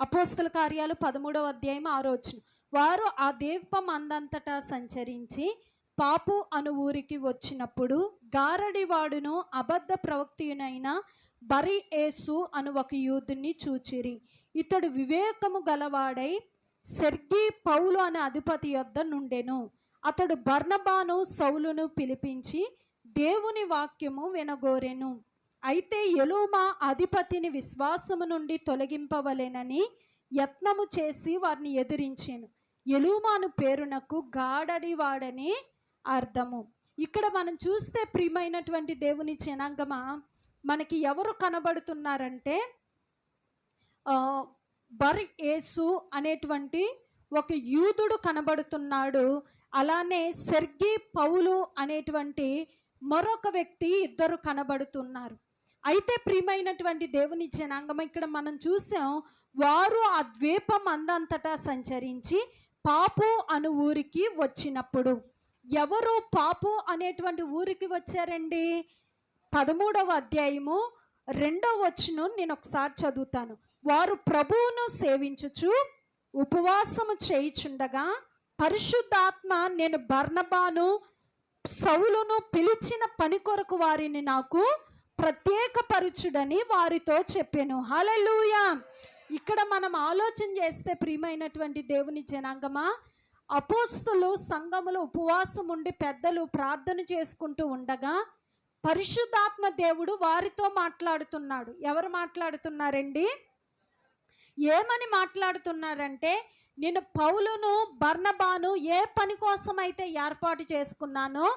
అపోస్తల కార్యాలు 13వ అధ్యాయం 6వ వచనం. వారు ఆ ద్వీపం అందంతటా సంచరించి పాపు అను ఊరికి వచ్చినప్పుడు గారడివాడును అబద్ధ ప్రవక్తయునైన బరి యేసు అను ఒక యూదుని చూచిరి. ఇతడు వివేకము గలవాడై సెర్గి పౌలు అనే అధిపతి యొద్ద నుండెను. అతడు బర్నబాను సౌలును పిలిపించి దేవుని వాక్యము వినగోరెను. అయితే ఎలూమా అధిపతిని విశ్వాసము నుండి తొలగింపవలెనని యత్నము చేసి వారిని ఎదిరించెను. ఎలూమాను పేరునకు గాడడివాడని అర్థము. ఇక్కడ మనం చూస్తే ప్రియమైనటువంటి దేవుని జనాంగమా, మనకి ఎవరు కనబడుతున్నారంటే బర్ యేసు అనేటువంటి ఒక యూదుడు కనబడుతున్నాడు. అలానే సెర్గి పౌలు అనేటువంటి మరొక వ్యక్తి ఇద్దరు కనబడుతున్నారు. అయితే ప్రియమైనటువంటి దేవుని జనాంగం, ఇక్కడ మనం చూసాం, వారు ఆ ద్వీపం అందంతటా సంచరించి పాపు అను ఊరికి వచ్చినప్పుడు. ఎవరు పాపు అనేటువంటి ఊరికి వచ్చారండి? 13వ అధ్యాయము 2వ వచనం నేను ఒకసారి చదువుతాను. వారు ప్రభువును సేవించుచు ఉపవాసము చేయుచుండగా పరిశుద్ధాత్మ నేను బర్నబాను సౌలును పిలిచిన పని కొరకు వారిని నాకు ప్రత్యేకపరచుడని వారితో చెప్పాను. హల్లెలూయా. ఇక్కడ మనం ఆలోచన చేస్తే ప్రియమైనటువంటి దేవుని జనాంగమా, అపోస్తులు సంఘములో ఉపవాసం ఉండి పెద్దలు ప్రార్థన చేసుకుంటూ ఉండగా పరిశుద్ధాత్మ దేవుడు వారితో మాట్లాడుతున్నాడు. ఎవరు మాట్లాడుతున్నారండి? ఏమని మాట్లాడుతున్నారంటే, నేను పౌలును బర్నబాను ఏ పని కోసం అయితే ఏర్పాటు చేసుకున్నానో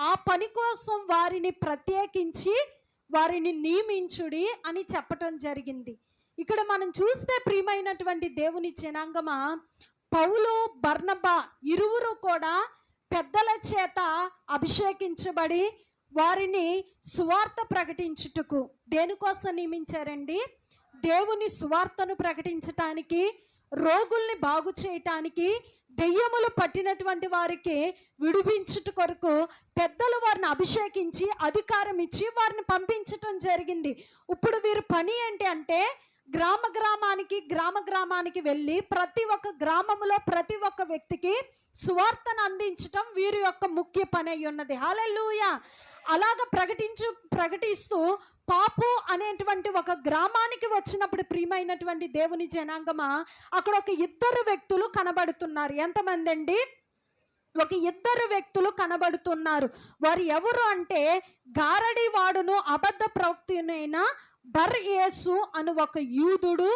ఆ పని కోసం వారిని ప్రత్యేకించి వారిని నియమించుడి అని చెప్పటం జరిగింది. ఇక్కడ మనం చూస్తే ప్రియమైనటువంటి దేవుని జనాంగమా, పౌలు బర్నబా ఇరువురు కూడా పెద్దల చేత అభిషేకించబడి వారిని సువార్త ప్రకటించుటకు దేనికోసం నియమించారండి? దేవుని సువార్తను ప్రకటించటానికి, రోగుల్ని బాగు చేయటానికి, దెయ్యములు పట్టినటువంటి వారికి విడిపించుట కొరకు పెద్దలు వారిని అభిషేకించి అధికారం ఇచ్చి వారిని పంపించటం జరిగింది. ఇప్పుడు వీరి పని ఏంటి అంటే, గ్రామ గ్రామానికి వెళ్ళి ప్రతి ఒక్క గ్రామంలో ప్రతి ఒక్క వ్యక్తికి సువార్తను అందించటం వీరి యొక్క ముఖ్య పని అయి ఉన్నది. హల్లెలూయా. అలాగ ప్రకటిస్తూ పాపు అనేటువంటి ఒక గ్రామానికి వచ్చినప్పుడు ప్రియమైనటువంటి దేవుని జనాంగమా, అక్కడ ఒక ఇద్దరు వ్యక్తులు కనబడుతున్నారు. ఎంతమంది అండి? ఒక ఇద్దరు వ్యక్తులు కనబడుతున్నారు. వారు ఎవరు అంటే, గారడివాడును అబద్ధ ప్రవక్తయునైన బర్ యేసు అను ఒక యూదుడు.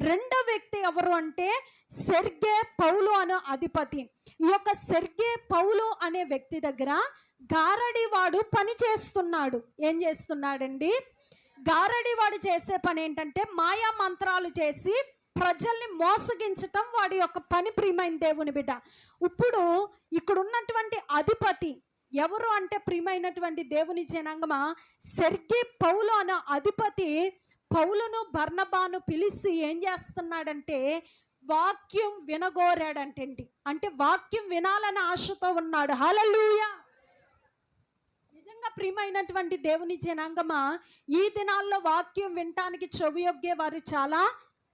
రెండో వ్యక్తి ఎవరు అంటే సెర్గే పౌలు అను అధిపతి. ఈ యొక్క సెర్గే పౌలు అనే వ్యక్తి దగ్గర గారడివాడు పని చేస్తున్నాడు. ఏం చేస్తున్నాడండి? గారడివాడు చేసే పని ఏంటంటే మాయా మంత్రాలు చేసి ప్రజల్ని మోసగించటం వాడి యొక్క పని. ప్రియమైన దేవుని బిడ్డ, ఇప్పుడు ఇక్కడ ఉన్నటువంటి అధిపతి ఎవరు అంటే ప్రియమైనటువంటి దేవుని జనాంగమా, సెర్గి పౌలు అనే అధిపతి పౌలును బర్నబాను పిలిచి ఏం చేస్తున్నాడంటే వాక్యం వినగోరాడంటండి. అంటే వాక్యం వినాలని ఆశతో ఉన్నాడు. హల్లెలూయా. నిజంగా ప్రియమైనటువంటి దేవుని జనాంగమా, ఈ దినాల్లో వాక్యం వినటానికి చెవియొగ్గే వారు చాలా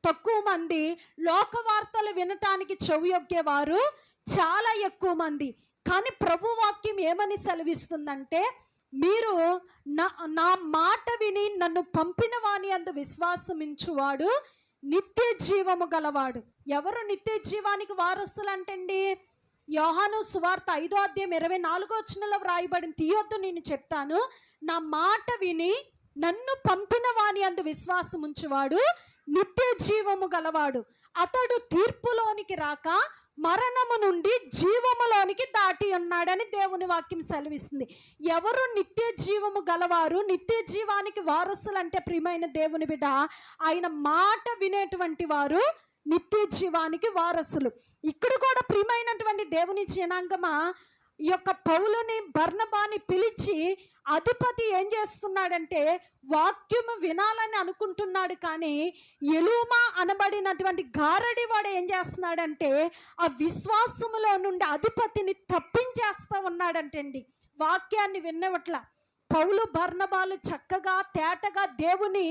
తక్కువ మంది, లోక వార్తలు వినటానికి చెవియొగ్గే వారు చాలా ఎక్కువ మంది. కానీ ప్రభు వాక్యం ఏమని సెలవిస్తుందంటే, మీరు నా మాట విని నన్ను పంపిన వాని అందు విశ్వాసమించువాడు నిత్య జీవము గలవాడు. ఎవరు నిత్య జీవానికి వారసులు అంటండి? యోహాను సువార్త 5వ అధ్యాయం 24వ వచనంలో వ్రాయబడిన, తీయొద్దు నేను చెప్తాను, నా మాట విని నన్ను పంపిన వాని అందు విశ్వాసం ఉంచువాడు నిత్య జీవము గలవాడు. అతడు తీర్పులోనికి రాక మరణము నుండి జీవములోనికి దాటి ఉన్నాడని దేవుని వాక్యం సెలవిస్తుంది. ఎవరు నిత్య జీవము గలవారు, నిత్య జీవానికి వారసులు అంటే ప్రియమైన దేవుని బిడ్డ, ఆయన మాట వినేటువంటి వారు నిత్య జీవానికి వారసులు. ఇక్కడ కూడా ప్రియమైనటువంటి దేవుని జనాంగమా, ఈ యొక్క పౌలుని బర్నబాని పిలిచి అధిపతి ఏం చేస్తున్నాడంటే వాక్యము వినాలని అనుకుంటున్నాడు. కానీ ఎలూమా అనబడినటువంటి గారడివాడు ఏం చేస్తున్నాడంటే ఆ విశ్వాసములో నుండి అధిపతిని తప్పించేస్తా ఉన్నాడంటండి. వాక్యాన్ని విన్నవట్ల పౌలు బర్నబాలు చక్కగా తేటగా దేవుని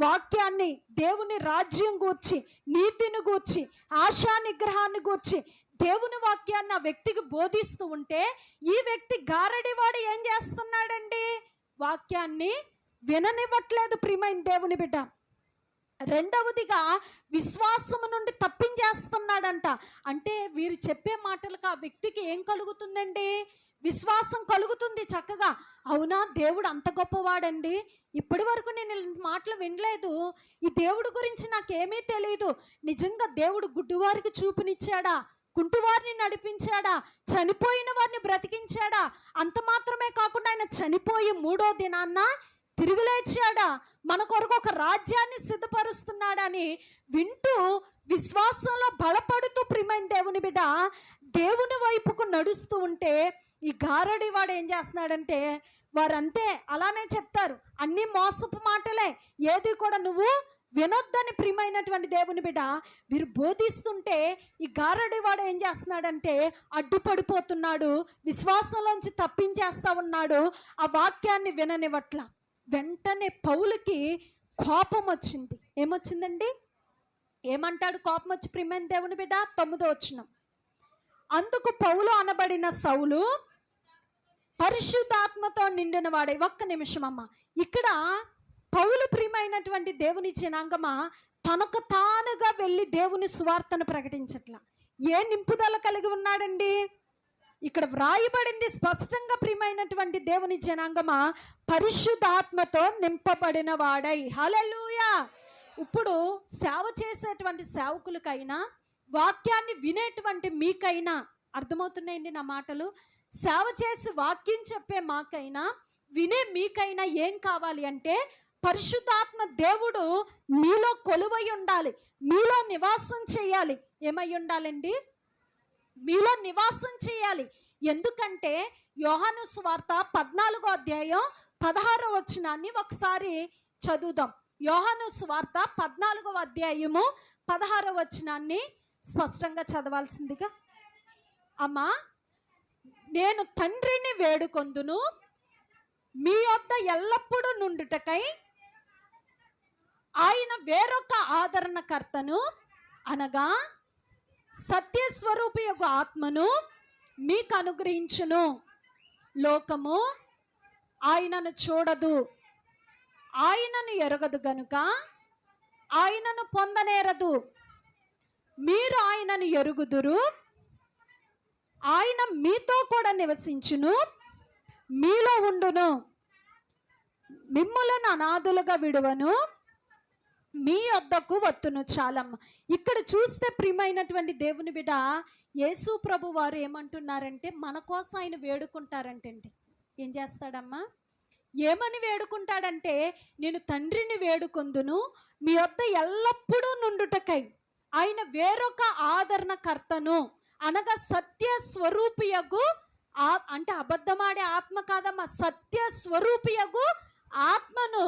వాక్యాన్ని, దేవుని రాజ్యం గూర్చి, నీతిని గూర్చి, ఆశా నిగ్రహాన్ని గూర్చి దేవుని వాక్యాన్ని ఆ వ్యక్తికి బోధిస్తూ ఉంటే ఈ వ్యక్తి గారడివాడు ఏం చేస్తున్నాడండి? వాక్యాన్ని విననివ్వట్లేదు ప్రియమైన దేవుని బిడ్డ. రెండవదిగా విశ్వాసము నుండి తప్పించేస్తున్నాడంట. అంటే వీరు చెప్పే మాటలకు ఆ వ్యక్తికి ఏం కలుగుతుందండి? విశ్వాసం కలుగుతుంది చక్కగా. అవునా, దేవుడు అంత గొప్పవాడండి, ఇప్పటి వరకు నేను మాటలు వినలేదు, ఈ దేవుడు గురించి నాకేమీ తెలియదు, నిజంగా దేవుడు గుడ్డివారికి చూపునిచ్చాడా, కుంటివారిని నడిపించాడా, చనిపోయిన వారిని బ్రతికించాడా, అంత మాత్రమే కాకుండా ఆయన చనిపోయి 3వ దినాన్న తిరిగి లేచాడా, మన కొరకు ఒక రాజ్యాన్ని సిద్ధపరుస్తున్నాడని వింటూ విశ్వాసంలో బలపడుతూ ప్రియమైన దేవుని బిడ్డ దేవుని వైపుకు నడుస్తూ ఉంటే ఈ గారడి వాడు ఏం చేస్తున్నాడంటే, వారంతే అలానే చెప్తారు, అన్ని మోసపు మాటలే, ఏది కూడా నువ్వు వినొద్దని ప్రియమైనటువంటి దేవుని బిడ్డ వీరు బోధిస్తుంటే ఈ గారడి వాడు ఏం చేస్తున్నాడంటే అడ్డుపడిపోతున్నాడు, విశ్వాసంలోంచి తప్పించేస్తా ఉన్నాడు, ఆ వాక్యాన్ని విననివ్వట్ల. వెంటనే పౌలుకి కోపం వచ్చింది. ఏమొచ్చిందండి? ఏమంటాడు కోపం వచ్చి ప్రియమైన దేవుని బిడ్డ? 9వ వచనం. అందుకు పౌలు అనబడిన సౌలు పరిశుద్ధాత్మతో నిండిన వాడే. ఒక్క నిమిషం అమ్మ, ఇక్కడ పౌలు ప్రియమైనటువంటి దేవుని జనాంగమా తనకు తానుగా వెళ్ళి దేవుని సువార్తను ప్రకటించట్లా. ఏ నింపుదల కలిగి ఉన్నాడండి? ఇక్కడ వ్రాయబడింది స్పష్టంగా ప్రియమైనటువంటి దేవుని జనాంగమా పరిశుద్ధాత్మతో నింపబడిన వాడై. హల్లెలూయా. ఇప్పుడు సేవ చేసేటువంటి సేవకులకైనా వాక్యాన్ని వినేటువంటి మీకైనా అర్థమవుతున్నాయండి నా మాటలు? సేవ చేసి వాక్యం చెప్పే మాకైనా వినే మీకైనా ఏం కావాలి అంటే పరిశుద్ధాత్మ దేవుడు మీలో కొలువై ఉండాలి, మీలో నివాసం చేయాలి. ఏమై ఉండాలండి? మీలో నివాసం చేయాలి. ఎందుకంటే యోహాను సువార్త 14వ అధ్యాయం 16వ వచనాన్ని ఒకసారి చదువుదాం. యోహాను సువార్త 14వ అధ్యాయము 16వ వచనాన్ని స్పష్టంగా చదవాల్సిందిగా. అమ్మా, నేను తండ్రిని వేడుకొందును మీ వద్ద ఎల్లప్పుడూ నుండుటకై ఆయన వేరొక ఆదరణకర్తను అనగా సత్యస్వరూపియగు ఆత్మను మీకు అనుగ్రహించును. లోకము ఆయనను చూడదు, ఆయనను ఎరగదు గనుక ఆయనను పొందనేరదు. మీరు ఆయనను ఎరుగుదురు, ఆయన మీతో కూడా నివసించును, మీలో ఉండును. మిమ్ములను అనాథులుగా విడువను, మీ వద్దకు వత్తును. చాలమ్మ. ఇక్కడ చూస్తే ప్రియమైనటువంటి దేవుని బిడ్డ యేసు ప్రభు వారు ఏమంటున్నారంటే మన కోసం ఆయన వేడుకుంటారంటండి. ఏం చేస్తాడమ్మా? ఏమని వేడుకుంటాడంటే నేను తండ్రిని వేడుకొందును మీ వద్ద ఎల్లప్పుడూ నుండుటకై ఆయన వేరొక ఆదరణకర్తను అనగా సత్య స్వరూపియగు అంటే అబద్ధమాడే ఆత్మ కాదమ్మా, సత్య స్వరూపియగు ఆత్మను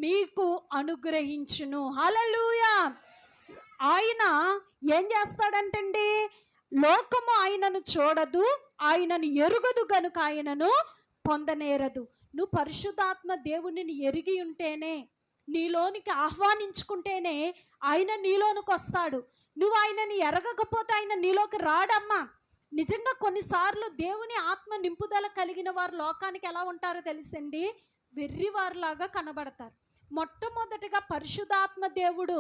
మీకు అనుగ్రహించును. హల్లెలూయా. ఆయన ఏం చేస్తాడంటండి? లోకము ఆయనను చూడదు, ఆయనను ఎరుగదు గనుక ఆయనను పొందనేరదు. నువ్వు పరిశుద్ధాత్మ దేవునిని ఎరిగి ఉంటేనే, నీలోనికి ఆహ్వానించుకుంటేనే ఆయన నీలోనికి వస్తాడు. నువ్వు ఆయనని ఎరగకపోతే ఆయన నీలోకి రాడమ్మా. నిజంగా కొన్నిసార్లు దేవుని ఆత్మ నింపుదల కలిగిన వారు లోకానికి ఎలా ఉంటారో తెలుసండి, వెర్రివారిలాగా కనబడతారు. మొట్టమొదటిగా పరిశుద్ధాత్మ దేవుడు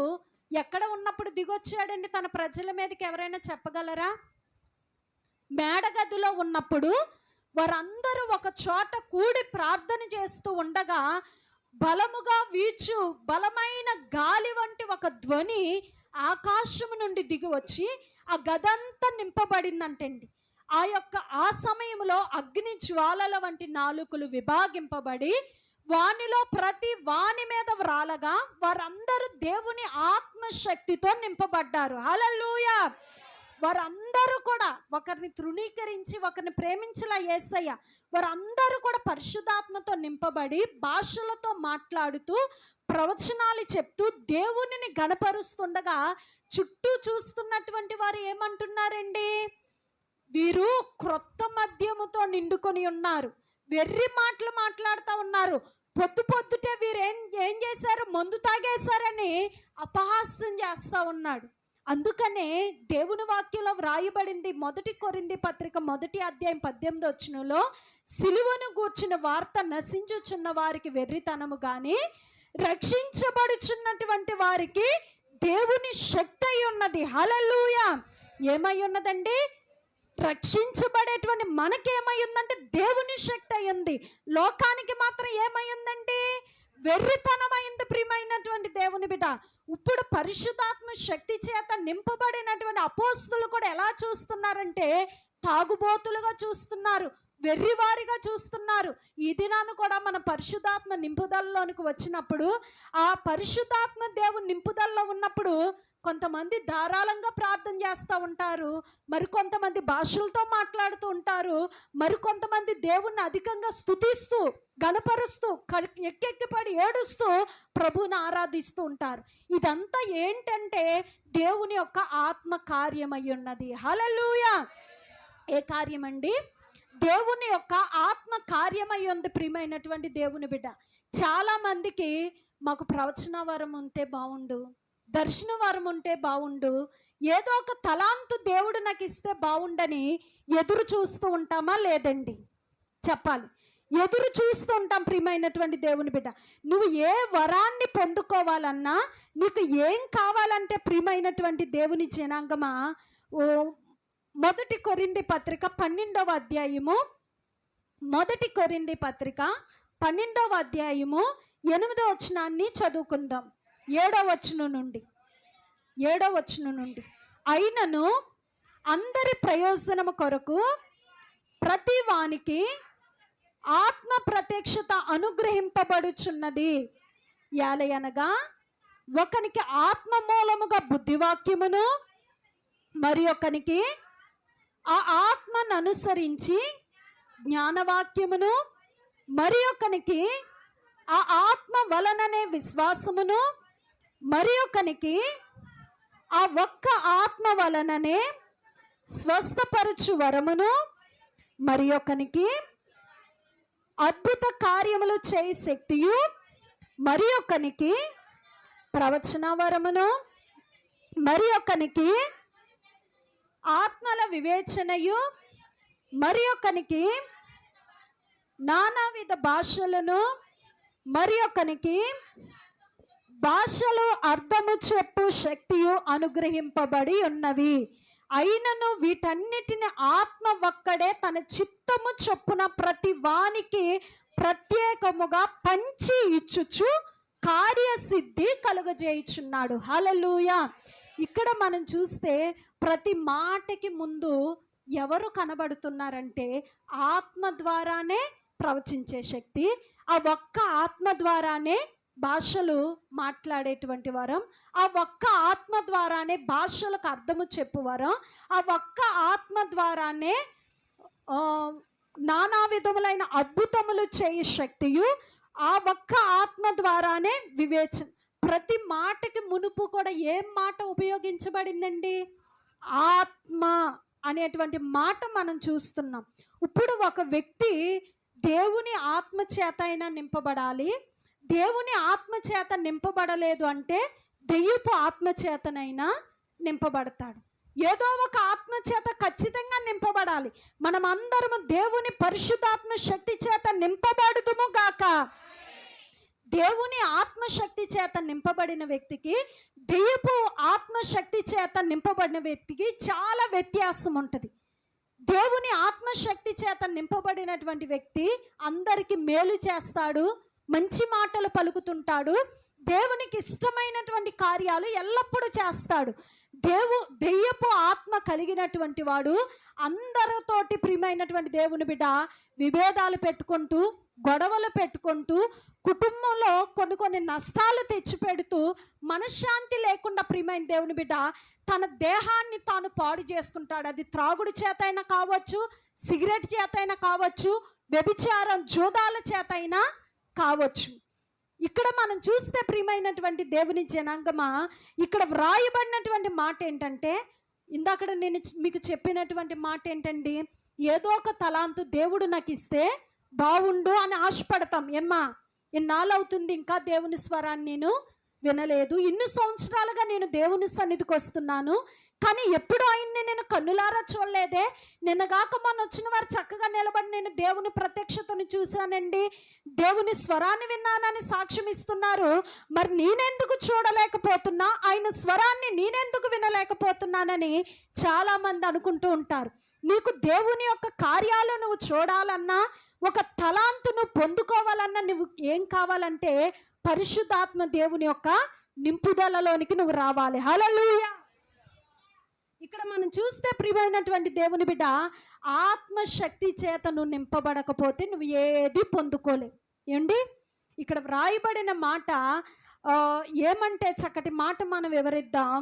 ఎక్కడ ఉన్నప్పుడు దిగొచ్చాడండి తన ప్రజల మీదకి? ఎవరైనా చెప్పగలరా? మేడగదిలో ఉన్నప్పుడు వారందరూ ఒక చోట కూడి ప్రార్థన చేస్తూ ఉండగా బలముగా వీచు బలమైన గాలి వంటి ఒక ధ్వని ఆకాశము నుండి దిగి వచ్చి ఆ గదంతా నింపబడిందంటండి. ఆ సమయంలో అగ్ని జ్వాలల వంటి నాలుకలు విభాగింపబడి వానిలో ప్రతి వాని మీద వ్రాలగా వారందరూ దేవుని ఆత్మశక్తితో నింపబడ్డారు. హల్లెలూయా. వారందరూ కూడా ఒకరిని తృణీకరించి ఒకరిని ప్రేమించలా యేసయ్య, వారందరూ కూడా పరిశుద్ధాత్మతో నింపబడి భాషలతో మాట్లాడుతూ ప్రవచనాలు చెప్తూ దేవునిని గణపరుస్తుండగా చుట్టూ చూస్తున్నటువంటి వారు ఏమంటున్నారండి? వీరు క్రొత్త మద్యముతో నిండుకొని ఉన్నారు, వెర్రి మాటలు మాట్లాడుతూ ఉన్నారు, పొద్దు పొద్దుటే వీరు ఏం చేశారు, మందు తాగేశారని అపహాస్యం చేస్తూ ఉన్నాడు. అందుకనే దేవుని వాక్యంలో వ్రాయబడింది, 1 కొరింథీ పత్రిక 1వ అధ్యాయం 18వ వచనంలో, సిలువను గూర్చిన వార్త నశించుచున్న వారికి వెర్రితనము గాని రక్షించబడుచున్నటువంటి వారికి దేవుని శక్తి అయి ఉన్నది. హల్లెలూయా. ఏమై ఉన్నదండి? రక్షించబడేటువంటి మనకేమై ఉందంటే దేవుని శక్తి అయ్యింది. లోకానికి మాత్రం ఏమై ఉందండి? వెర్రితనమైంది. ప్రియమైనటువంటి దేవుని బిడ్డ, ఇప్పుడు పరిశుద్ధాత్మ శక్తి చేత నింపబడినటువంటి అపోస్తులు కూడా ఎలా చూస్తున్నారంటే తాగుబోతులుగా చూస్తున్నారు, వెర్రివారిగా చూస్తున్నారు. ఈ దినాన్ని కూడా మన పరిశుద్ధాత్మ నింపుదలలోనికి వచ్చినప్పుడు, ఆ పరిశుద్ధాత్మ దేవుని నింపుదలలో ఉన్నప్పుడు కొంతమంది ధారాళంగా ప్రార్థన చేస్తూ ఉంటారు, మరికొంతమంది భాషలతో మాట్లాడుతూ ఉంటారు, మరికొంతమంది దేవుణ్ణి అధికంగా స్తుతిస్తూ గణపరుస్తూ ఎక్కెక్కిపడి ఏడుస్తూ ప్రభువుని ఆరాధిస్తూ ఉంటారు. ఇదంతా ఏంటంటే దేవుని యొక్క ఆత్మ కార్యమై ఉన్నది. హల్లెలూయా. ఏ కార్యమండి? దేవుని యొక్క ఆత్మ కార్యమై ఉంది. ప్రియమైనటువంటి దేవుని బిడ్డ, చాలా మందికి మాకు ప్రవచన వరం ఉంటే బాగుండు, దర్శన వరం ఉంటే బాగుండు, ఏదో ఒక తలాంతు దేవుడు నాకు ఇస్తే బాగుండని ఎదురు చూస్తూ ఉంటామా? లేదండి, చెప్పాలి. ఎదురు చూస్తూ ఉంటాం. ప్రియమైనటువంటి దేవుని బిడ్డ, నువ్వు ఏ వరాన్ని పొందుకోవాలన్నా, నీకు ఏం కావాలంటే ప్రియమైనటువంటి దేవుని జనాంగమా, 1 కొరింథీ పత్రిక 12వ అధ్యాయము, 1 కొరింథీ పత్రిక 12వ అధ్యాయము 8వ వచనాన్ని చదువుకుందాం. 7వ వచనం నుండి. అయినను అందరి ప్రయోజనము కొరకు ప్రతి వానికి ఆత్మ ప్రత్యక్షత అనుగ్రహింపబడుచున్నది. యాలయనగా ఒకనికి ఆత్మ మూలముగా బుద్ధివాక్యమును, మరి ఒకనికి ఆ ఆత్మను అనుసరించి జ్ఞానవాక్యమును, మరి ఒకనికి ఆ ఆత్మ వలననే విశ్వాసమును, మరి ఒకనికి ఆ ఒక్క ఆత్మ వలననే స్వస్థపరచు వరమును, మరి ఒకనికి అద్భుత కార్యములు చేయ శక్తియు, మరి ఒకనికి ప్రవచన వరమును, మరి ఒకనికి ఆత్మల వివేచనయు, మరి ఒకనికి నానావిధ భాషలను, మరి ఒకనికి భాషలు అర్థము చెప్పు శక్తియు అనుగ్రహింపబడి ఉన్నవి. అయినను వీటన్నిటిని ఆత్మ ఒక్కడే తన చిత్తము చొప్పున ప్రతి వానికి ప్రత్యేకముగా పంచి ఇచ్చుచు కార్యసిద్ధి కలుగజేయుచున్నాడు. హల్లెలూయా. ఇక్కడ మనం చూస్తే ప్రతి మాటకి ముందు ఎవరు కనబడుతున్నారంటే ఆత్మ ద్వారానే ప్రవచించే శక్తి, ఆ ఒక్క ఆత్మ ద్వారానే భాషలు మాట్లాడేటువంటి వరం, ఆ ఒక్క ఆత్మ ద్వారానే భాషలకు అర్థము చెప్పువరం, ఆ ఒక్క ఆత్మ ద్వారానే నానా విధములైన అద్భుతములు చేయ శక్తియు, ఆ ఒక్క ఆత్మ ద్వారానే వివేచన. ప్రతి మాటకి మునుపు కూడా ఏం మాట ఉపయోగించబడిందండి? ఆత్మ అనేటువంటి మాట మనం చూస్తున్నాం. ఇప్పుడు ఒక వ్యక్తి దేవుని ఆత్మ చేత అయినా నింపబడాలి, దేవుని ఆత్మ చేత నింపబడలేదు అంటే దెయ్యపు ఆత్మ చేతనైనా నింపబడతాడు. ఏదో ఒక ఆత్మ చేత ఖచ్చితంగా నింపబడాలి. మనం అందరము దేవుని పరిశుద్ధాత్మ శక్తి చేత నింపబడుదుము గాక. దేవుని ఆత్మశక్తి చేత నింపబడిన వ్యక్తికి, దెయ్యపు ఆత్మశక్తి చేత నింపబడిన వ్యక్తికి చాలా వ్యత్యాసం ఉంటుంది. దేవుని ఆత్మశక్తి చేత నింపబడినటువంటి వ్యక్తి అందరికీ మేలు చేస్తాడు, మంచి మాటలు పలుకుతుంటాడు, దేవునికి ఇష్టమైనటువంటి కార్యాలు ఎల్లప్పుడూ చేస్తాడు. దెయ్యపు ఆత్మ కలిగినటువంటి వాడు అందరితోటి, ప్రియమైనటువంటి దేవుని బిడ్డ, విభేదాలు పెట్టుకుంటూ, గొడవలు పెట్టుకుంటూ, కుటుంబంలో కొన్ని నష్టాలు తెచ్చిపెడుతూ, మనశ్శాంతి లేకుండా ప్రియమైన దేవుని బిడ్డ తన దేహాన్ని తాను పాడు చేసుకుంటాడు. అది త్రాగుడు చేతైనా కావచ్చు, సిగరెట్ చేతైనా కావచ్చు, వ్యభిచారం జూదాల చేతైనా కావచ్చు. ఇక్కడ మనం చూస్తే ప్రియమైనటువంటి దేవుని జనాంగమా, ఇక్కడ వ్రాయబడినటువంటి మాట ఏంటంటే, ఇందాక నేను మీకు చెప్పినటువంటి మాట ఏంటండి, ఏదో ఒక తలాంతు దేవుడు నాకు ఇస్తే బాగుండు అని ఆశపడతాం. ఏమ్మా, ఇన్నాళ్ళు అవుతుంది ఇంకా దేవుని స్వరాన్ని నేను వినలేదు, ఇన్ని సంవత్సరాలుగా నేను దేవుని సన్నిధికి వస్తున్నాను, కానీ ఎప్పుడు ఆయన్ని నేను కన్నులారా చూడలేదే. నిన్నగాక మొన్న వచ్చిన వారు చక్కగా నిలబడి నేను దేవుని ప్రత్యక్షతను చూశానండి, దేవుని స్వరాన్ని విన్నానని సాక్ష్యం ఇస్తున్నారు. మరి నేనెందుకు చూడలేకపోతున్నా, ఆయన స్వరాన్ని నేనెందుకు వినలేకపోతున్నానని చాలామంది అనుకుంటూ ఉంటారు. నీకు దేవుని యొక్క కార్యాలు నువ్వు చూడాలన్నా, ఒక తలాంతును పొందుకోవాలన్నా నువ్వు ఏం కావాలంటే పరిశుద్ధాత్మ దేవుని యొక్క నింపుదలలోనికి నువ్వు రావాలి. హల్లెలూయా. ఇక్కడ మనం చూస్తే ప్రియమైనటువంటి దేవుని బిడ్డ, ఆత్మశక్తి చేత నువ్వు నింపబడకపోతే నువ్వు ఏది పొందుకోలేవు. ఏంటి ఇక్కడ వ్రాయబడిన మాట ఏమంటే, చక్కటి మాట మనం వివరిద్దాం.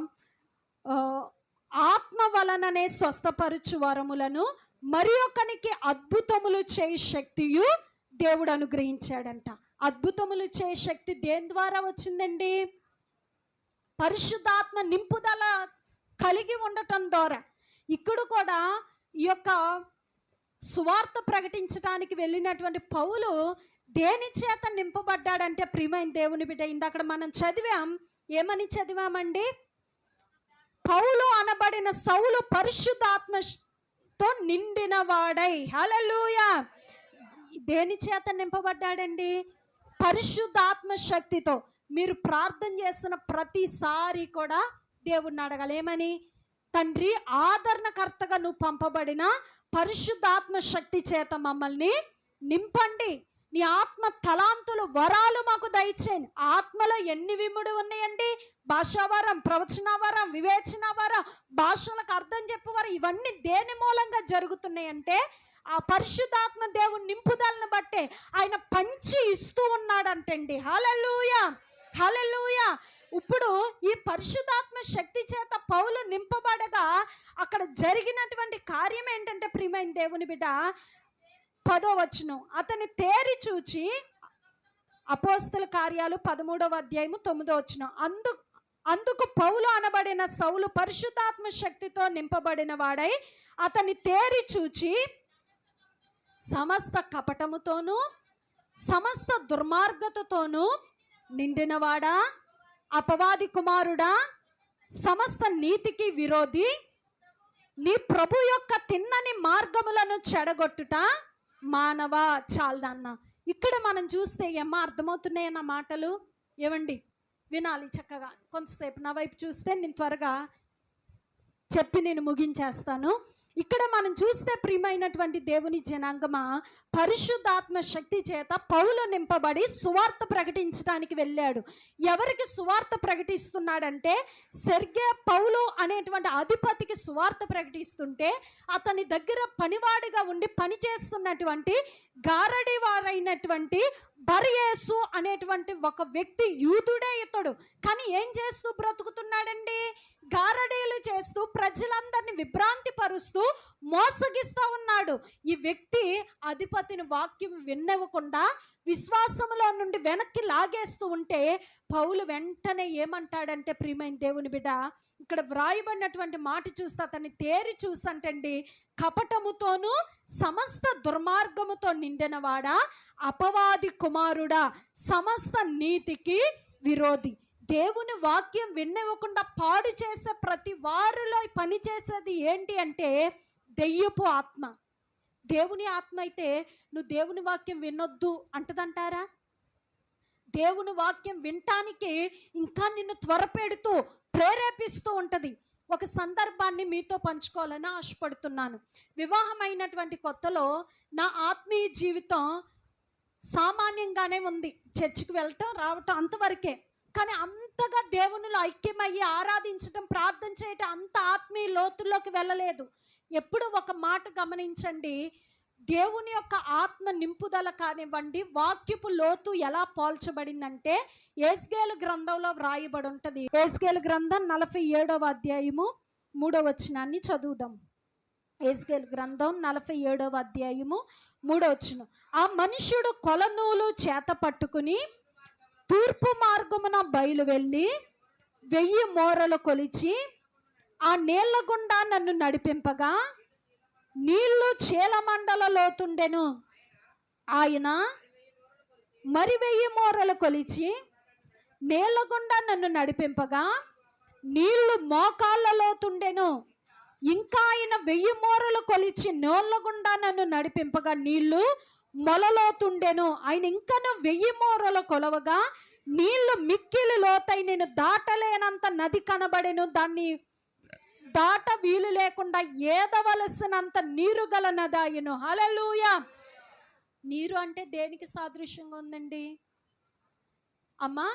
ఆత్మ వలననే స్వస్థపరచు వరములను మరి ఒకనికి అద్భుతములు చేయ శక్తియు దేవుడు అనుగ్రహించాడంట. అద్భుతములు చేయ శక్తి దేని ద్వారా వచ్చిందండి? పరిశుద్ధాత్మ నింపుదల కలిగి ఉండటం ద్వారా. ఇక్కడ కూడా ఈ యొక్క సువార్త ప్రకటించడానికి వెళ్ళినటువంటి పౌలు దేని చేత నింపబడ్డాడంటే, ప్రియమైన దేవుని బిడ్డ, ఇందాక మనం చదివాం. ఏమని చదివామండి? పౌలు అనబడిన సౌలు పరిశుద్ధాత్మతో నిండిన వాడై. హల్లెలూయా. దేని చేత నింపబడ్డాడండి? పరిశుద్ధాత్మ శక్తితో. మీరు ప్రార్థన చేస్తున్న ప్రతిసారి కూడా దేవుణ్ణి అడగాలి. ఏమని? తండ్రి, ఆదరణకర్తగా నువ్వు పంపబడిన పరిశుద్ధాత్మ శక్తి చేత మమ్మల్ని నింపండి. నీ ఆత్మ తలాంతులు, వరాలు మాకు దయచేయండి. ఆత్మలో ఎన్ని విముడు ఉన్నాయండి? భాషావరం, ప్రవచనవరం, వివేచనవరం, భాషలకు అర్థం చెప్పేవారు. ఇవన్నీ దేని మూలంగా జరుగుతున్నాయంటే ఆ పరిశుద్ధాత్మ దేవుని నింపుదలను బట్టే ఆయన పంచి ఇస్తూ ఉన్నాడంటండి. హల్లెలూయా, హల్లెలూయా. ఇప్పుడు ఈ పరిశుద్ధాత్మ శక్తి చేత పౌలు నింపబడగా అక్కడ జరిగినటువంటి కార్యం ఏంటంటే, ప్రియమైన దేవుని బిడ్డ, 10వ వచనం, అతని తేరి చూచి, అపోస్తల కార్యాలు 13వ అధ్యాయము 9వ వచనం, అందుకు పౌలు అనబడిన సౌలు పరిశుద్ధాత్మ శక్తితో నింపబడిన వాడై అతని తేరి చూచి, సమస్త కపటముతోనూ సమస్త దుర్మార్గతతోనూ నిండినవాడా, అపవాది కుమారుడా, సమస్త నీతికి విరోధి, నీ ప్రభు యొక్క తిన్నని మార్గములను చెడగొట్టుట మానవా. చాలదన్న. ఇక్కడ మనం చూస్తే ఏమో అర్థమవుతున్నాయన్న మాటలు. ఏమండి, వినాలి చక్కగా. కొంతసేపు నా వైపు చూస్తే నేను త్వరగా చెప్పి నేను ముగించేస్తాను. ఇక్కడ మనం చూస్తే ప్రియమైనటువంటి దేవుని జనాంగమా, పరిశుద్ధాత్మ శక్తి చేత పౌలు నింపబడి సువార్త ప్రకటించడానికి వెళ్ళాడు. ఎవరికి సువార్త ప్రకటిస్తున్నాడంటే, సెర్గే పౌలు అనేటువంటి అధిపతికి సువార్త ప్రకటిస్తుంటే అతని దగ్గర పనివాడిగా ఉండి పనిచేస్తున్నటువంటి గారడి వారైనటువంటి బర్యేసు అనేటువంటి ఒక వ్యక్తి, యూదుడే ఇతడు, కానీ ఏం చేస్తూ బ్రతుకుతున్నాడండి? గారడీలు చేస్తూ ప్రజలందరినీ విభ్రాంతి పరుస్తూ మోసగిస్తూ ఉన్నాడు. ఈ వ్యక్తి అధిపతిని వాక్యం విన్నవ్వకుండా విశ్వాసంలో నుండి వెనక్కి లాగేస్తూ ఉంటే పౌలు వెంటనే ఏమంటాడంటే, ప్రియమైన దేవుని బిడ్డ, ఇక్కడ వ్రాయబడినటువంటి మాట చూస్తే అతన్ని తేరి చూసంటండి, కపటముతోనూ సమస్త దుర్మార్గముతో నిండినవాడా, అపవాది కుమారుడా, సమస్త నీతికి విరోధి. దేవుని వాక్యం విన్నవ్వకుండా పాడు చేసే ప్రతి వారిలో పని చేసేది ఏంటి అంటే దెయ్యపు ఆత్మ. దేవుని ఆత్మ అయితే నువ్వు దేవుని వాక్యం వినొద్దు అంటదంటారా? దేవుని వాక్యం వినటానికి ఇంకా నిన్ను త్వరపెడుతూ ప్రేరేపిస్తూ ఉంటుంది. ఒక సందర్భాన్ని మీతో పంచుకోవాలని ఆశపడుతున్నాను. వివాహమైనటువంటి కొత్తలో నా ఆత్మీయ జీవితం సామాన్యంగానే ఉంది. చర్చికి వెళ్ళటం రావటం అంతవరకే. కానీ అంతగా దేవునిలో ఐక్యమయ్యి ఆరాధించడం, ప్రార్థన చేయటం, అంత ఆత్మీయ లోతుల్లోకి వెళ్ళలేదు. ఎప్పుడు ఒక మాట గమనించండి, దేవుని యొక్క ఆత్మ నింపుదల కానివ్వండి, వాక్యపు లోతు ఎలా పోల్చబడిందంటే యేస్కేలు గ్రంథంలో వ్రాయబడి ఉంటుంది. యేస్కేలు గ్రంథం 47వ అధ్యాయము 3వ వచనాన్ని చదువుదాం. యేస్కేలు గ్రంథం 47వ అధ్యాయము 3వ వచనం, ఆ మనుష్యుడు కొలనూలు చేత పట్టుకుని తూర్పు మార్గమున బయలు వెళ్ళి 1000 మోరలు కొలిచి ఆ నీళ్ల గుండా నన్ను నడిపింపగా నీళ్లు చీలమండల లోతుండెను. ఆయన మరి 1000 మూరలు కొలిచి నీళ్ల గుండా నన్ను నడిపింపగా నీళ్లు మోకాళ్ళ లోతుండెను. ఇంకా ఆయన 1000 మూరలు కొలిచి నీళ్ల గుండా నన్ను నడిపింపగా నీళ్లు మొలలోతుండెను. ఆయన ఇంకను 1000 మూరలు కొలవగా నీళ్లు మిక్కిలి లోతై నేను దాటలేనంత నది కనబడెను. దాన్ని దాట వీలు లేకుండా ఏదవలసినంత నీరు గల నది అయ్యెను. హల్లెలూయా. నీరు అంటే దేనికి సాదృశ్యంగా ఉందండి అమ్మా?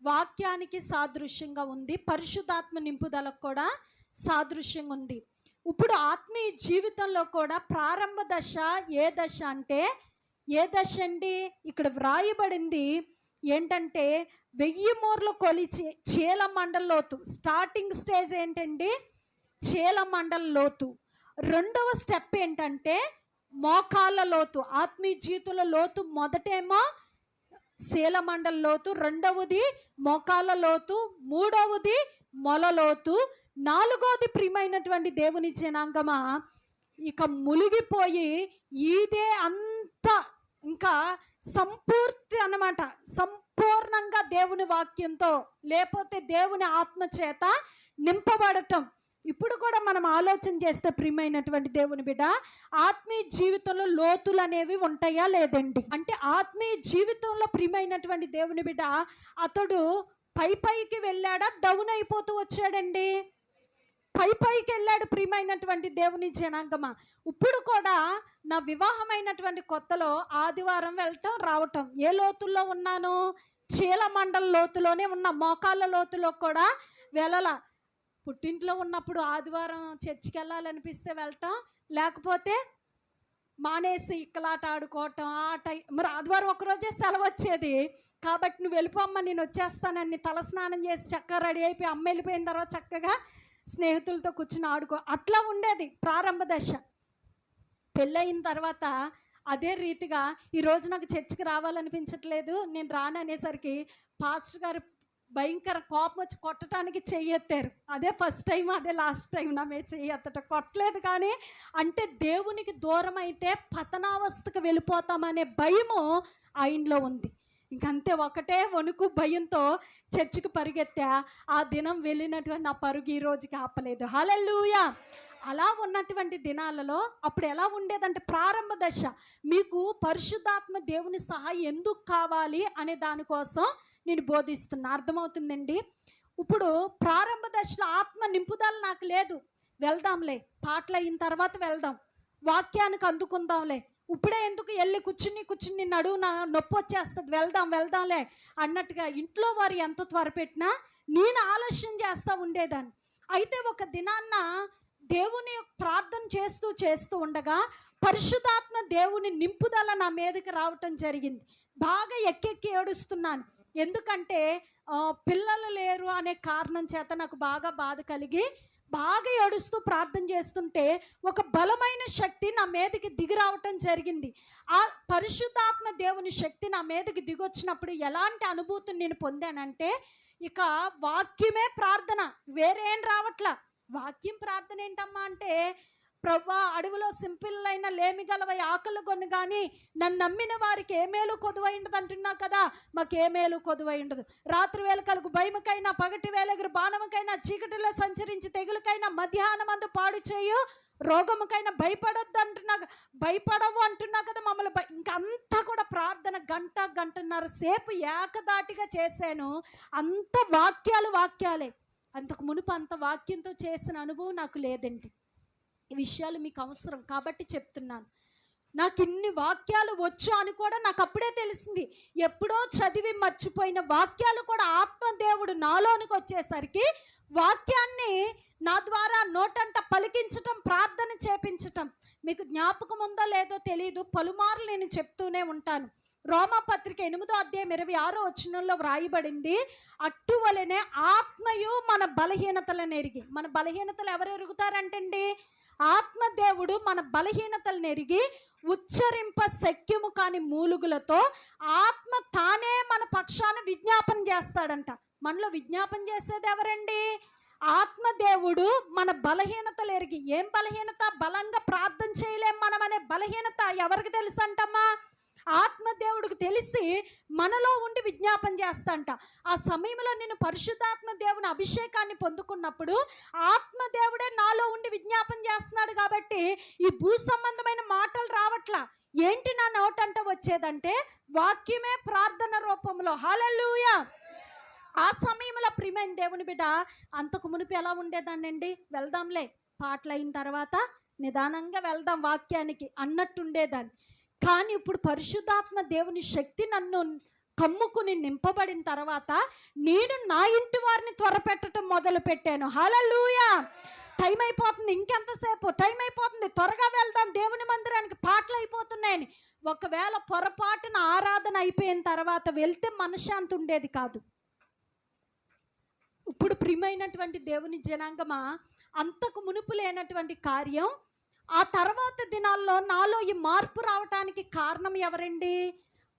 వాక్యానికి సాదృశ్యంగా ఉంది. పరిశుద్ధాత్మ నింపుదలకు కూడా సాదృశ్యంగా ఉంది. ఇప్పుడు ఆత్మీయ జీవితంలో కూడా ప్రారంభ దశ ఏ దశ అంటే ఏ దశ అండి? ఇక్కడ వ్రాయబడింది ఏంటంటే 1000 మూరలు కొలిచి చీల మండల లోతు. స్టార్టింగ్ స్టేజ్ ఏంటండి? చీల మండల లోతు. రెండవ స్టెప్ ఏంటంటే మోకాళ్ళ లోతు. ఆత్మీయ జీవితంలో లోతు మొదటేమో శీలమండల లోతు, రెండవది మోకాళ్ళ లోతు, మూడవది మొల లోతు, నాలుగవది ప్రియమైనటువంటి దేవుని జనాంగమా ఇక మునిగిపోయి ఇదే అంత ఇంకా సంపూర్తి అన్నమాట. సంపూర్ణంగా దేవుని వాక్యంతో లేకపోతే దేవుని ఆత్మ చేత నింపబడటం. ఇప్పుడు కూడా మనం ఆలోచన చేస్తే ప్రియమైనటువంటి దేవుని బిడ్డ, ఆత్మీయ జీవితంలో లోతులు అనేవి ఉంటాయా లేదండి? అంటే ఆత్మీయ జీవితంలో ప్రియమైనటువంటి దేవుని బిడ్డ అతడు పైకి వెళ్ళాడా, డౌన్ అయిపోతూ వచ్చాడండి? పైకి వెళ్ళాడు ప్రియమైనటువంటి దేవుని జనాంగమా. ఇప్పుడు కూడా నా వివాహమైనటువంటి కొత్తలో ఆదివారం వెళ్ళటం రావటం. ఏ లోతుల్లో ఉన్నాను? చీల మండల లోతులోనే ఉన్నా. మోకాళ్ళ లోతులో కూడా వెళ్ళాల. పుట్టింట్లో ఉన్నప్పుడు ఆదివారం చర్చికి వెళ్ళాలనిపిస్తే వెళ్తాం, లేకపోతే మానేసి ఇక్కలాట ఆడుకోవటం. ఆ టైం మరి ఆదివారం ఒకరోజే సెలవు వచ్చేది కాబట్టి నువ్వు వెళ్ళిపోమ్మ నేను వచ్చేస్తానని తలస్నానం చేసి చక్కగా రెడీ అయిపోయి అమ్మ వెళ్ళిపోయిన తర్వాత చక్కగా స్నేహితులతో కూర్చుని ఆడుకో. అట్లా ఉండేది ప్రారంభ దశ. పెళ్ళయిన తర్వాత అదే రీతిగా ఈరోజు నాకు చర్చికి రావాలనిపించట్లేదు, నేను రాననేసరికి పాస్టర్ గారు భయంకర కోపం వచ్చి కొట్టడానికి చెయ్యెత్తారు. అదే ఫస్ట్ టైం, అదే లాస్ట్ టైం నా మీద చెయ్యెత్తట. కొట్టలేదు కానీ అంటే దేవునికి దూరం అయితే పతనావస్థకు వెళ్ళిపోతామనే భయము ఆయనలో ఉంది. ఇంకంతే ఒకటే వణుకు భయంతో చర్చికి పరిగెత్తా. ఆ దినం వెళ్ళినటువంటి నా పరుగు ఈ రోజుకి ఆపలేదు. హల్లెలూయా. అలా ఉన్నటువంటి దినాలలో అప్పుడు ఎలా ఉండేదంటే ప్రారంభ దశ మీకు పరిశుద్ధాత్మ దేవుని సహాయం ఎందుకు కావాలి అనే దానికోసం నేను బోధిస్తున్నా. అర్థమవుతుందండి? ఇప్పుడు ప్రారంభ దశలో ఆత్మ నింపుదల నాకు లేదు, వెళ్దాంలే పాటలు అయిన తర్వాత వెళ్దాం, వాక్యానికి అందుకుందాంలే, ఇప్పుడే ఎందుకు వెళ్ళి కూర్చుని నడువు నొప్పి వచ్చేస్తుంది, వెళ్దాంలే అన్నట్టుగా ఇంట్లో వారు ఎంత త్వరపెట్టినా నేను ఆలస్యం చేస్తూ ఉండేదాన్ని. అయితే ఒక దినాన్న దేవుని ప్రార్థన చేస్తూ ఉండగా పరిశుద్ధాత్మ దేవుని నింపుదల నా మీదకి రావటం జరిగింది. బాగా ఎక్కెక్కి ఏడుస్తున్నాను. ఎందుకంటే పిల్లలు లేరు అనే కారణం చేత నాకు బాగా బాధ కలిగి బాగా ఏడుస్తూ ప్రార్థన చేస్తుంటే ఒక బలమైన శక్తి నా మీదకి దిగి రావటం జరిగింది. ఆ పరిశుద్ధాత్మ దేవుని శక్తి నా మీదకి దిగొచ్చినప్పుడు ఎలాంటి అనుభూతిని నేను పొందానంటే ఇక వాక్యమే ప్రార్థన, వేరేం రావట్లా. వాక్యం ప్రార్థన ఏంటమ్మా అంటే, ప్రభువా అడవిలో సింపుల్ అయిన లేమి గలవై ఆకలి కొన్ని కానీ నన్ను నమ్మిన వారికి ఏ మేలు కొదువై ఉండదు అంటున్నా కదా. మాకు ఏ మేలు కొదువై ఉండదు. రాత్రి వేళ కలుగు భయముకైనా, పగటి వేళ ఎగురు బాణముకైనా, చీకటిలో సంచరించి తెగులకైనా, మధ్యాహ్నం అందు పాడు చేయు రోగముకైనా భయపడవు అంటున్నా కదా మమ్మల్ని. ఇంకంతా కూడా ప్రార్థన గంటన్నర సేపు ఏకదాటిగా చేశాను. అంత వాక్యాలే. అంతకు మునుపు అంత వాక్యంతో చేసిన అనుభవం నాకు లేదండి. ఈ విషయాలు మీకు అవసరం కాబట్టి చెప్తున్నాను. నాకు ఇన్ని వాక్యాలు వచ్చు అని కూడా నాకు అప్పుడే తెలిసింది. ఎప్పుడో చదివి మర్చిపోయిన వాక్యాలు కూడా ఆత్మదేవుడు నాలోనికి వచ్చేసరికి వాక్యాన్ని నా ద్వారా నోటంట పలికించటం, ప్రార్థన చేపించటం. మీకు జ్ఞాపకం ఉందో లేదో తెలియదు, పలుమార్లు నేను చెప్తూనే ఉంటాను. రోమాపత్రిక 8వ అధ్యాయం 26వ వచనంలో వ్రాయబడింది, అట్టువలనే ఆత్మయు మన బలహీనతలను ఎరిగి. మన బలహీనతలు ఎవరు ఎరుగుతారంటండి? ఆత్మదేవుడు మన బలహీనతలను ఎరిగి ఉచ్చరింప శక్యము కాని మూలుగులతో ఆత్మ తానే మన పక్షాన విజ్ఞాపన చేస్తాడంట. మనలో విజ్ఞాపన చేసేది ఎవరండి? ఆత్మదేవుడు మన బలహీనతలు ఎరిగి. ఏం బలహీనత? బలంగా ప్రార్థన చేయలేం మనం అనే బలహీనత ఎవరికి తెలుసు అంటమ్మా? ఆత్మదేవుడికి తెలిసి మనలో ఉండి విజ్ఞాపన చేస్తాంట. ఆ సమయంలో నేను పరిశుద్ధాత్మ దేవుని అభిషేకాన్ని పొందుకున్నప్పుడు ఆత్మదేవుడే నాలో ఉండి విజ్ఞాపన చేస్తున్నాడు కాబట్టి ఈ భూ సంబంధమైన మాటలు రావట్లా. ఏంటి నా నోటంట వచ్చేదంటే వాక్యమే ప్రార్థన రూపంలో. హల్లెలూయా. ఆ సమయంలో ప్రియమైన దేవుని బిడ్డ, అంతకు మునుపు ఎలా ఉండేదాన్నండి, వెళ్దాంలే పాటలు అయిన తర్వాత నిదానంగా వెళ్దాం వాక్యానికి అన్నట్టుండేదాన్ని. కానీ ఇప్పుడు పరిశుద్ధాత్మ దేవుని శక్తి నన్ను కమ్ముకుని నింపబడిన తర్వాత నేను నా ఇంటి వారిని త్వరపెట్టడం మొదలు పెట్టాను. హల్లెలూయా. టైం అయిపోతుంది, ఇంకెంతసేపు, టైం అయిపోతుంది, త్వరగా వెళ్దాం దేవుని మందిరానికి, పాటలు అయిపోతున్నాయని. ఒకవేళ పొరపాటున ఆరాధన అయిపోయిన తర్వాత వెళ్తే మనశ్శాంతి ఉండేది కాదు. ఇప్పుడు ప్రియమైనటువంటి దేవుని జనాంగమా, అంతకు మునుపు లేనటువంటి కార్యం ఆ తర్వాత దినాల్లో నాలో ఈ మార్పు రావటానికి కారణం ఎవరండి?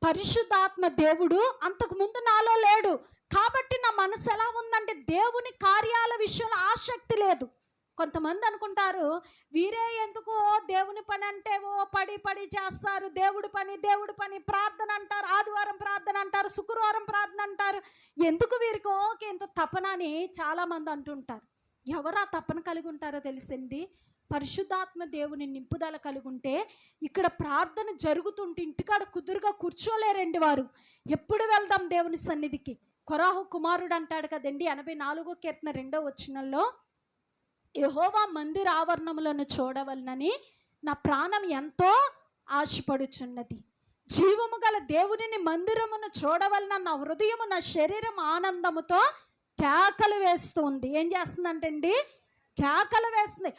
పరిశుద్ధాత్మ దేవుడు. అంతకు ముందు నాలో లేడు కాబట్టి నా మనసు ఎలా ఉందంటే దేవుని కార్యాల విషయంలో ఆసక్తి లేదు. కొంతమంది అనుకుంటారు, వీరే ఎందుకు దేవుని పని అంటే పడి పడి చేస్తారు, దేవుడి పని ప్రార్థన అంటారు, ఆదివారం ప్రార్థన అంటారు, శుక్రవారం ప్రార్థన అంటారు, ఎందుకు వీరికి ఓకే ఇంత తపన అని చాలామంది అంటుంటారు. ఎవరు ఆ తపన కలిగి ఉంటారో తెలుసండి? పరిశుద్ధాత్మ దేవుని నింపుదల కలుగుంటే ఇక్కడ ప్రార్థన జరుగుతుంటే ఇంటికాడ కుదురుగా కూర్చోలేరండి వారు. ఎప్పుడు వెళ్దాం దేవుని సన్నిధికి? కొరాహు కుమారుడు అంటాడు కదండి 84వ కీర్తన 2వ వచనంలో, యెహోవా మందిర ఆవరణములను చూడవలనని నా ప్రాణం ఎంతో ఆశపడుచున్నది. జీవము గల దేవుని మందిరమును చూడవలన నా హృదయము నా శరీరం ఆనందముతో కేకలు వేస్తుంది. ఏం చేస్తుందంటండి? కేకలు వేస్తుంది.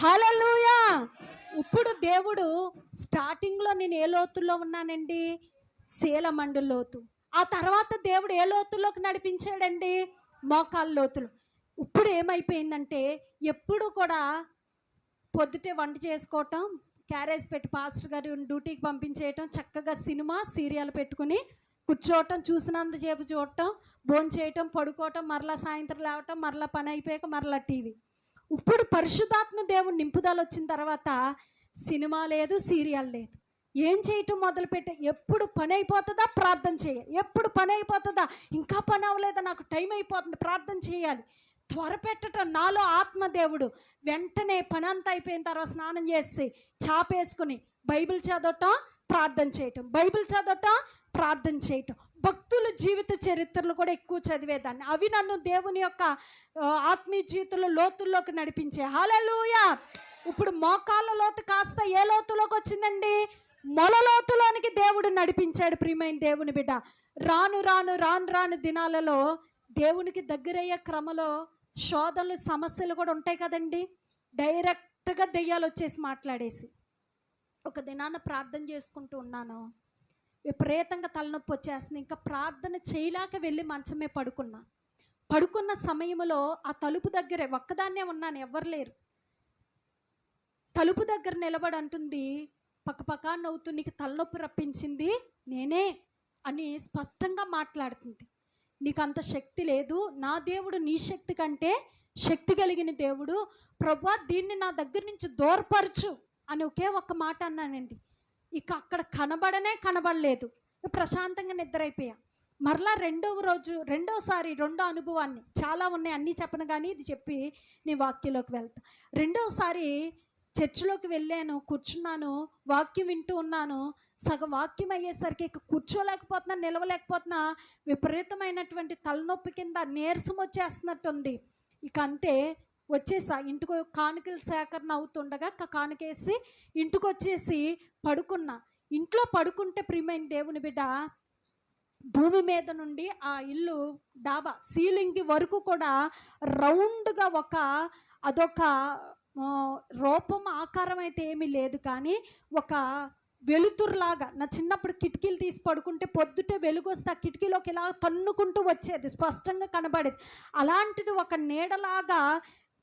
హల్లెలూయా. ఇప్పుడు దేవుడు స్టార్టింగ్లో నేను ఏ లోతుల్లో ఉన్నానండి? శీలమండు లోతు. ఆ తర్వాత దేవుడు ఏ లోతుల్లోకి నడిపించాడండి? మోకాళ్ళ లోతులు. ఇప్పుడు ఏమైపోయిందంటే ఎప్పుడు కూడా పొద్దుటే వంట చేసుకోవటం, క్యారేజ్ పెట్టి పాస్టర్ గారు డ్యూటీకి పంపించేయటం, చక్కగా సినిమా సీరియల్ పెట్టుకుని కూర్చోవటం, చూసినంతసేపు చూడటం, భోంచేయటం, పడుకోవటం, మరలా సాయంత్రం లేవటం, మరలా పని అయిపోయాక మరలా టీవీ. ఇప్పుడు పరిశుద్ధాత్మ దేవుని నింపుదల వచ్చిన తర్వాత సినిమా లేదు, సీరియల్ లేదు. ఏం చేయటం మొదలుపెట్టే, ఎప్పుడు పని అయిపోతుందా ప్రార్థన చేయాలి, ఎప్పుడు పని అయిపోతుందా, ఇంకా పని అవ్వలేదా, నాకు టైం అయిపోతుంది ప్రార్థన చేయాలి, త్వరపెట్టడం. నాలో ఆత్మదేవుడు వెంటనే పని అంతా అయిపోయిన తర్వాత స్నానం చేసి చాపేసుకుని బైబిల్ చదవటం, ప్రార్థన చేయటం, బైబిల్ చదవటం, ప్రార్థన చేయటం. భక్తుల జీవిత చరిత్రలు కూడా ఎక్కువ చదివేదాన్ని. అవి నన్ను దేవుని యొక్క ఆత్మీయ జీవితంలో లోతుల్లోకి నడిపించే. హల్లెలూయా. ఇప్పుడు మోకాళ్ళ లోతు కాస్త ఏ లోతులోకి వచ్చిందండి? మొల లోతులోనికి దేవుడు నడిపించాడు. ప్రియమైన దేవుని బిడ్డ, రాను రాను రాను రాను దినాలలో దేవునికి దగ్గరయ్యే క్రమంలో శోధనలు, సమస్యలు కూడా ఉంటాయి కదండి. డైరెక్ట్గా దెయ్యాలు వచ్చేసి మాట్లాడేసి, ఒక దినాన ప్రార్థన చేసుకుంటూ ఉన్నాను, విపరీతంగా తలనొప్పి వచ్చేస్తుంది. ఇంకా ప్రార్థన చేయలేక వెళ్ళి మంచమే పడుకున్న సమయంలో ఆ తలుపు దగ్గరే ఒక్కదాన్నే ఉన్నాను, ఎవ్వరు లేరు. తలుపు దగ్గర నిలబడి అంటుంది, పక్కపక్క నవ్వుతూ, నీకు తలనొప్పి రప్పించింది నేనే అని స్పష్టంగా మాట్లాడుతుంది. నీకు అంత శక్తి లేదు, నా దేవుడు నీ శక్తి కంటే శక్తి కలిగిన దేవుడు, ప్రభువా దీన్ని నా దగ్గర నుంచి దూరపరచు అని ఒకే ఒక్క మాట అన్నానండి. ఇక అక్కడ కనబడలేదు. ప్రశాంతంగా నిద్ర అయిపోయా. మరలా రెండోసారి రెండో అనుభవాన్ని, చాలా ఉన్నాయి అన్నీ చెప్పను కానీ ఇది చెప్పి నీ వాక్యంలోకి వెళ్తా. రెండోసారి చర్చిలోకి వెళ్ళాను, కూర్చున్నాను, వాక్యం వింటూ ఉన్నాను. సగం వాక్యం అయ్యేసరికి ఇక కూర్చోలేకపోతున్నా, నిలవలేకపోతున్నా, విపరీతమైనటువంటి తలనొప్పి కింద నీరసం వచ్చేస్తున్నట్టుంది. ఇక అంతే వచ్చేసా. ఇంటికి కానుకల సేకరణ అవుతుండగా కానుకేసి ఇంటికి వచ్చేసి పడుకున్నా. ఇంట్లో పడుకుంటే ప్రియమైన దేవుని బిడ్డ, భూమి మీద నుండి ఆ ఇల్లు డాబా సీలింగ్ వరకు కూడా రౌండ్గా అదొక రూపం, ఆకారం అయితే ఏమీ లేదు, కానీ ఒక వెలుతురులాగా. నా చిన్నప్పుడు కిటికీలు తీసి పడుకుంటే పొద్దుటే వెలుగు వస్తే ఆ కిటికీలోకి ఇలా తన్నుకుంటూ వచ్చేది, స్పష్టంగా కనబడేది. అలాంటిది ఒక నీడలాగా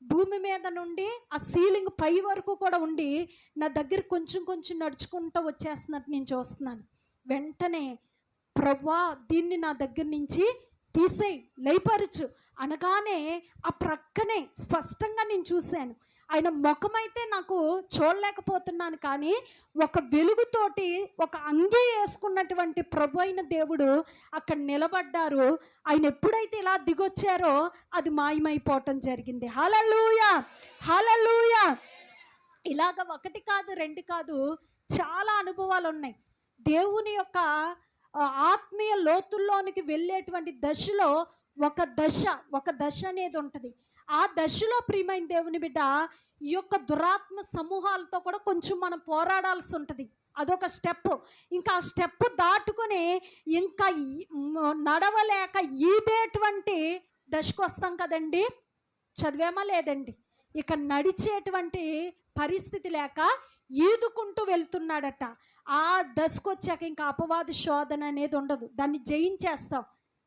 భూమి మీద నుండి ఆ సీలింగ్ పై వరకు కూడా ఉండి నా దగ్గర కొంచెం కొంచెం నడుచుకుంటూ వచ్చేస్తున్నట్టు నేను చూస్తున్నాను. వెంటనే ప్రభువా దీన్ని నా దగ్గర నుంచి తీసేయి, లయపరచు అనగానే ఆ ప్రక్కనే స్పష్టంగా నేను చూశాను. ఆయన ముఖమైతే నాకు చూడలేకపోతున్నాను, కానీ ఒక వెలుగుతోటి ఒక అంగీ వేసుకున్నటువంటి ప్రభు అయిన దేవుడు అక్కడ నిలబడ్డారు. ఆయన ఎప్పుడైతే ఇలా దిగొచ్చారో అది మాయమైపోవటం జరిగింది. హల్లెలూయా, హల్లెలూయా. ఇలాగ ఒకటి కాదు, రెండు కాదు, చాలా అనుభవాలు ఉన్నాయి. దేవుని యొక్క ఆత్మీయ లోతుల్లోనికి వెళ్ళేటువంటి దశలో ఒక దశ అనేది ఉంటుంది. ఆ దశలో ప్రియమైన దేవుని బిడ్డ ఈ యొక్క దురాత్మ సమూహాలతో కూడా కొంచెం మనం పోరాడాల్సి ఉంటుంది. అదొక స్టెప్. ఇంకా ఆ స్టెప్ దాటుకుని ఇంకా నడవలేక ఈదేటువంటి దశకు వస్తాం కదండి. చదివేమా లేదండి, ఇక నడిచేటువంటి పరిస్థితి లేక ఈదుకుంటూ వెళ్తున్నాడట. ఆ దశకు వచ్చాక ఇంకా అపవాది శోధన అనేది ఉండదు, దాన్ని జయించేస్తాం.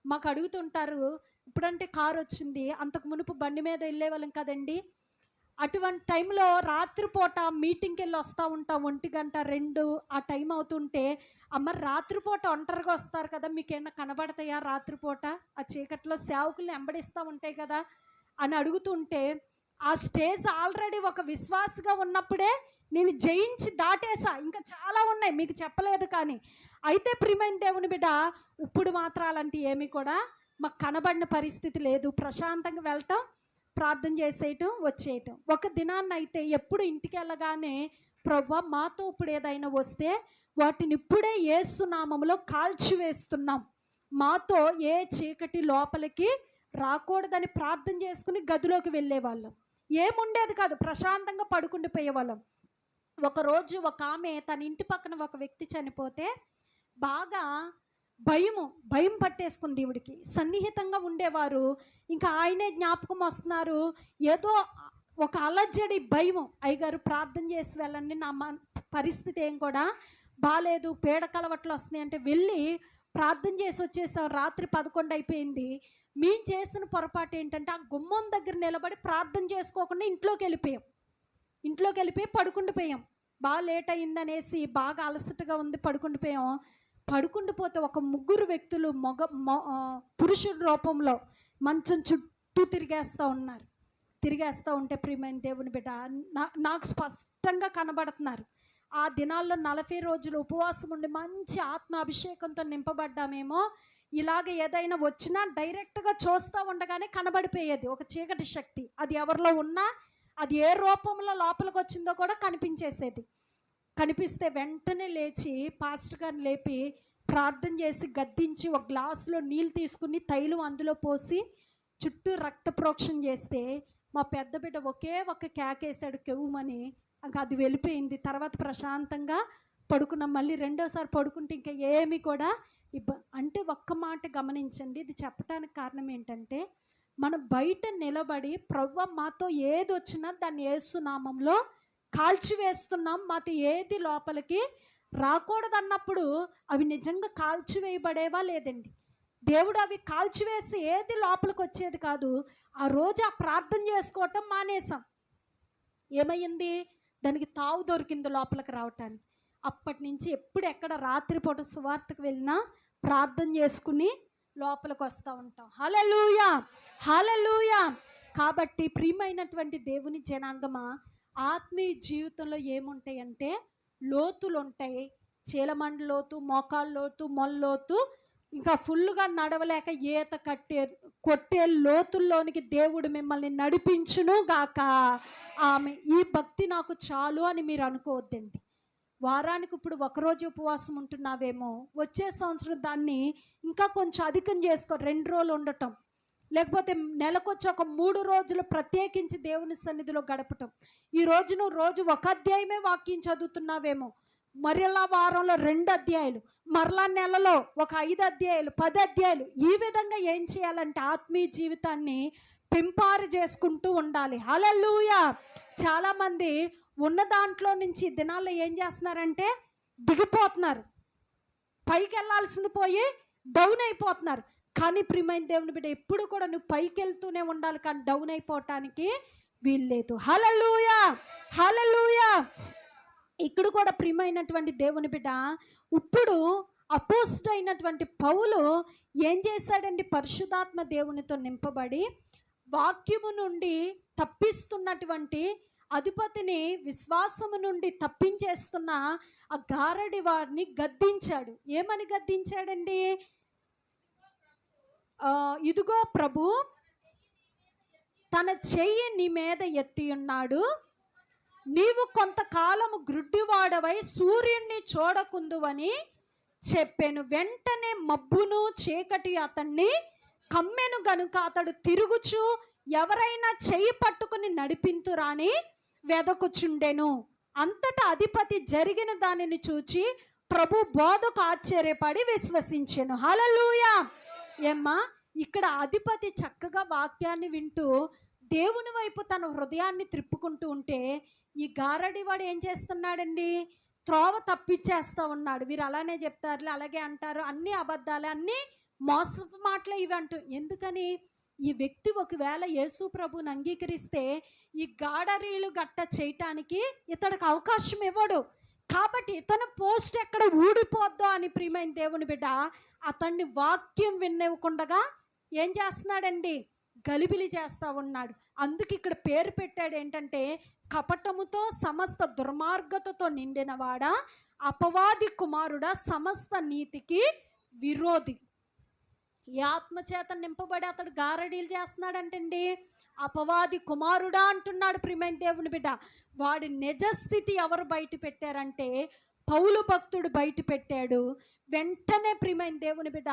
మాకు అడుగుతుంటారు, ఇప్పుడంటే కారు వచ్చింది, అంతకు మునుపు బండి మీద వెళ్ళేవాళ్ళం కదండి. అటువంటి టైంలో రాత్రిపూట మీటింగ్కి వెళ్ళి వస్తూ ఉంటాం, 1 గంట 2 ఆ టైం అవుతుంటే, అమ్మ రాత్రిపూట ఒంటరిగా వస్తారు కదా, మీకేమన్నా కనబడతాయా రాత్రిపూట? ఆ చీకట్లో సేవకుల్ని వెంబడిస్తూ ఉంటాయి కదా అని అడుగుతుంటే, ఆ స్టేజ్ ఆల్రెడీ ఒక విశ్వాసగా ఉన్నప్పుడే నేను జయించి దాటేసా. ఇంకా చాలా ఉన్నాయి, మీకు చెప్పలేదు. కానీ అయితే ప్రియమైన దేవుని బిడ్డ, ఇప్పుడు మాత్రం అలాంటి ఏమీ కూడా మాకు కనబడిన పరిస్థితి లేదు. ప్రశాంతంగా వెళ్ళటం, ప్రార్థన చేసేయటం, వచ్చేయటం. ఒక దినాన్న అయితే ఎప్పుడు ఇంటికి వెళ్ళగానే, ప్రభువా మాతో ఇప్పుడు ఏదైనా వస్తే వాటిని ఇప్పుడే యేసు నామములో కాల్చివేస్తున్నాం, మాతో ఏ చీకటి లోపలికి రాకూడదని ప్రార్థన చేసుకుని గదిలోకి వెళ్ళేవాళ్ళం. ఏముండేది కాదు, ప్రశాంతంగా పడుకుండిపోయేవాళ్ళం. ఒకరోజు ఒక ఆమె తన ఇంటి పక్కన ఒక వ్యక్తి చనిపోతే బాగా భయం పట్టేసుకుంది ఈవిడికి. సన్నిహితంగా ఉండేవారు, ఇంకా ఆయనే జ్ఞాపకం వస్తున్నారు. ఏదో ఒక అలజడి భయం. అయ్యగారు ప్రార్థన చేసి వెళ్ళండి, నా పరిస్థితి ఏం కూడా బాగాలేదు, పీడ కలవట్లు వస్తున్నాయి అంటే వెళ్ళి ప్రార్థన చేసి వచ్చేసాం. రాత్రి 11 అయిపోయింది. మేము చేసిన పొరపాటు ఏంటంటే, ఆ గుమ్మం దగ్గర నిలబడి ప్రార్థన చేసుకోకుండా ఇంట్లోకి వెళ్ళిపోయి పడుకుండిపోయాం. బాగా లేట్ అయిందనేసి, బాగా అలసటగా ఉంది, పడుకుండిపోయాం. పడుకుండిపోతే ఒక 3 వ్యక్తులు పురుషుల రూపంలో మంచం చుట్టూ తిరిగేస్తూ ఉంటే ప్రియమైన దేవుని బిడ్డ నాకు స్పష్టంగా కనబడుతున్నారు. ఆ దినాల్లో 40 రోజులు ఉపవాసం ఉండి మంచి ఆత్మాభిషేకంతో నింపబడ్డామేమో. ఇలాగ ఏదైనా వచ్చినా డైరెక్ట్గా చూస్తూ ఉండగానే కనబడిపోయేది ఒక చీకటి శక్తి. అది ఎవరిలో ఉన్నా, అది ఏ రూపంలో లోపలికి వచ్చిందో కూడా కనిపిస్తే వెంటనే లేచి పాస్టర్ గారిని లేపి ప్రార్థన చేసి గద్దించి ఒక గ్లాసులో నీళ్ళు తీసుకుని తైలం అందులో పోసి చుట్టూ రక్త ప్రోక్షణ చేస్తే మా పెద్ద బిడ్డ ఒకే ఒక కేకేసాడు, కెవ్వుమని. ఇంకా అది వెళ్ళిపోయింది. తర్వాత ప్రశాంతంగా పడుకున్నాం. మళ్ళీ రెండోసారి పడుకుంటే ఇంకా ఏమి కూడా అంటే ఒక్క మాట గమనించండి. ఇది చెప్పడానికి కారణం ఏంటంటే, మనం బయట నిలబడి ప్రభువా మాతో ఏది వచ్చినా దాన్ని యేసు నామంలో కాల్చివేస్తున్నాం, మాతో ఏది లోపలికి రాకూడదన్నప్పుడు అవి నిజంగా కాల్చివేయబడేవా లేదండి. దేవుడు అవి కాల్చివేసి ఏది లోపలికి వచ్చేది కాదు. ఆ రోజు ఆ ప్రార్థన చేసుకోవటం మానేసాం. ఏమైంది, దానికి తావు దొరికింది లోపలికి రావటానికి. అప్పటి నుంచి ఎక్కడ రాత్రిపూట సువార్తకు వెళ్ళినా ప్రార్థన చేసుకుని లోపలికి వస్తూ ఉంటాం. హల్లెలూయా, హల్లెలూయా. కాబట్టి ప్రియమైనటువంటి దేవుని జనాంగమా, ఆత్మీయ జీవితంలో ఏముంటాయంటే లోతులు ఉంటాయి. చీలమండ లోతు, మోకాళ్ళ లోతు, మొల్లోతు, ఇంకా ఫుల్గా నడవలేక ఈత కొట్టే లోతుల్లోనికి దేవుడు మిమ్మల్ని నడిపించును గాక. ఆమె ఈ భక్తి నాకు చాలు అని మీరు అనుకోవద్దండి. వారానికి ఇప్పుడు ఒకరోజు ఉపవాసం ఉంటున్నావేమో, వచ్చే సంవత్సరం దాన్ని ఇంకా కొంచెం అధికం చేసుకో, 2 రోజులు ఉండటం, లేకపోతే నెలకొచ్చి ఒక 3 రోజులు ప్రత్యేకించి దేవుని సన్నిధిలో గడపటం. ఈ రోజు నువ్వు రోజు 1 అధ్యాయమే వాక్యం చదువుతున్నావేమో, మరలా వారంలో 2 అధ్యాయాలు, మరలా నెలలో ఒక 5 అధ్యాయాలు, 10 అధ్యాయాలు. ఈ విధంగా ఏం చేయాలంటే ఆత్మీయ జీవితాన్ని పెంపారు చేసుకుంటూ ఉండాలి. హల్లెలూయా. చాలామంది ఉన్న దాంట్లో నుంచి దినాల్లో ఏం చేస్తున్నారంటే దిగిపోతున్నారు, పైకి వెళ్ళాల్సింది పోయి డౌన్ అయిపోతున్నారు. కానీ ప్రియమైన దేవుని బిడ్డ, ఎప్పుడు కూడా నువ్వు పైకి వెళ్తూనే ఉండాలి, కానీ డౌన్ అయిపోవటానికి వీల్లేదు. హల్లెలూయా, హల్లెలూయా. ఇక్కడ కూడా ప్రియమైనటువంటి దేవుని బిడ్డ, ఇప్పుడు అపోస్తుడైనటువంటి పౌలు ఏం చేశాడండి? పరిశుద్ధాత్మ దేవునితో నింపబడి వాక్యము నుండి తప్పిస్తున్నటువంటి అధిపతిని, విశ్వాసము నుండి తప్పించేస్తున్న ఆ గారడి వారిని గద్దించాడు. ఏమని గద్దించాడండి? ఇదిగో ప్రభు తన చెయ్యి నీ మీద ఎత్తి ఉన్నాడు, నీవు కొంతకాలము గ్రుడ్డివాడవై సూర్యుణ్ణి చూడకుందువని చెప్పాను. వెంటనే మబ్బును చీకటి అతన్ని కమ్మెను గనుక అతడు తిరుగుచు ఎవరైనా చెయ్యి పట్టుకుని నడిపింతురాని వెదకుచుండెను. అంతటా అధిపతి జరిగిన దానిని చూచి ప్రభు బోధకు ఆశ్చర్యపడి విశ్వసించెను. హల్లెలూయా! ఏమ్మా, ఇక్కడ అధిపతి చక్కగా వాక్యాన్ని వింటూ దేవుని వైపు తన హృదయాన్ని త్రిప్పుకుంటూ ఉంటే ఈ గారడివాడు ఏం చేస్తున్నాడండి? త్రోవ తప్పించేస్తా ఉన్నాడు. వీరు అలానే చెప్తారు, అలాగే అంటారు, అన్ని అబద్ధాలే, అన్ని మోసపు మాటలే ఇవి అంటూ. ఎందుకని? ఈ వ్యక్తి ఒకవేళ యేసు ప్రభుని అంగీకరిస్తే ఈ గాడరీలు గట్ట చేయటానికి ఇతడికి అవకాశం ఇవ్వడు. కాబట్టి ఇతను పోస్ట్ ఎక్కడ ఊడిపోద్దో అని ప్రియమైన దేవుని బిడ్డ అతన్ని వాక్యం వినివ్వకుండా ఏం చేస్తున్నాడండి? గలిబిలి చేస్తూ ఉన్నాడు. అందుకు ఇక్కడ పేరు పెట్టాడు ఏంటంటే, కపటముతో సమస్త దుర్మార్గతతో నిండినవాడా, అపవాది కుమారుడా, సమస్త నీతికి విరోధి. ఈ ఆత్మచేత నింపబడి అతడు గారడీలు చేస్తున్నాడంటండి. అపవాది కుమారుడా అంటున్నాడు ప్రియమైన దేవుని బిడ్డ. వాడి నిజస్థితి ఎవరు బయట పెట్టారంటే పౌలు భక్తుడు బయట పెట్టాడు. వెంటనే ప్రియమైన దేవుని బిడ్డ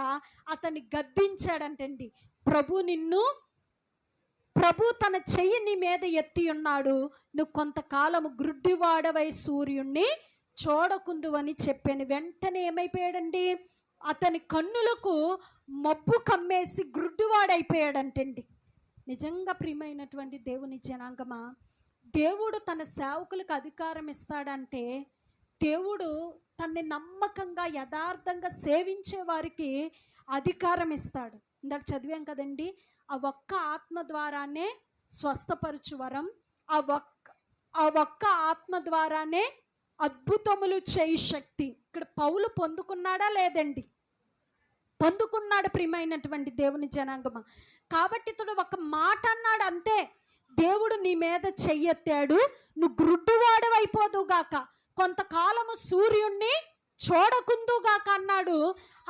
అతన్ని గద్దించాడంటండి. ప్రభు తన చెయ్యి నీ మీద ఎత్తి ఉన్నాడు, నువ్వు కొంతకాలము గ్రుడ్డివాడవై సూర్యుణ్ణి చూడకుందువని చెప్పాను. వెంటనే ఏమైపోయాడండి? అతని కన్నులకు మబ్బు కమ్మేసి గ్రుడ్డివాడైపోయాడంటండి. నిజంగా ప్రియమైనటువంటి దేవుని జనాంగమా, దేవుడు తన సేవకులకు అధికారం ఇస్తాడంటే దేవుడు తన్ని నమ్మకంగా యథార్థంగా సేవించే వారికి అధికారం ఇస్తాడు. ఇందాక చదివాం కదండి, ఆ ఒక్క ఆత్మ ద్వారానే స్వస్థపరచు వరం, ఆ ఒక్క ఆత్మ ద్వారానే అద్భుతములు చేయి శక్తి. ఇక్కడ పౌలు పొందుకున్నాడా లేదండి? పొందుకున్నాడు ప్రియమైనటువంటి దేవుని జనాంగమా. కాబట్టి ఇతడు ఒక మాట అన్నాడు అంతే, దేవుడు నీ మీద చెయ్యెత్తాడు, నువ్వు గ్రుడ్డువాడవైపోదుగాక, కొంతకాలము సూర్యుణ్ణి చూడకుందుగాక అన్నాడు.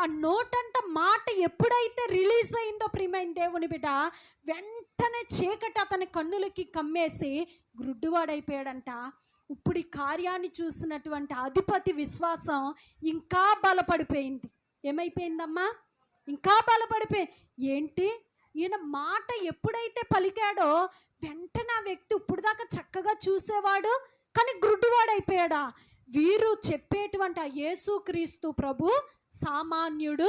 ఆ నోటంట మాట ఎప్పుడైతే రిలీజ్ అయిందో ప్రియమైన దేవుని బిడ్డ వెంటనే చీకటి అతని కన్నులకి కమ్మేసి గ్రుడ్డువాడైపోయాడంట. ఇప్పుడు ఈ కార్యాన్ని చూసినటువంటి అధిపతి విశ్వాసం ఇంకా బలపడిపోయింది. ఏమైపోయిందమ్మా? ఇంకా బలపడిపోయింది. ఏంటి, ఈయన మాట ఎప్పుడైతే పలికాడో వెంటనే ఆ వ్యక్తి ఇప్పుడు దాకా చక్కగా చూసేవాడు కానీ గ్రుడ్డువాడైపోయాడా? వీరు చెప్పేటువంటి ఆ యేసుక్రీస్తు ప్రభు సామాన్యుడు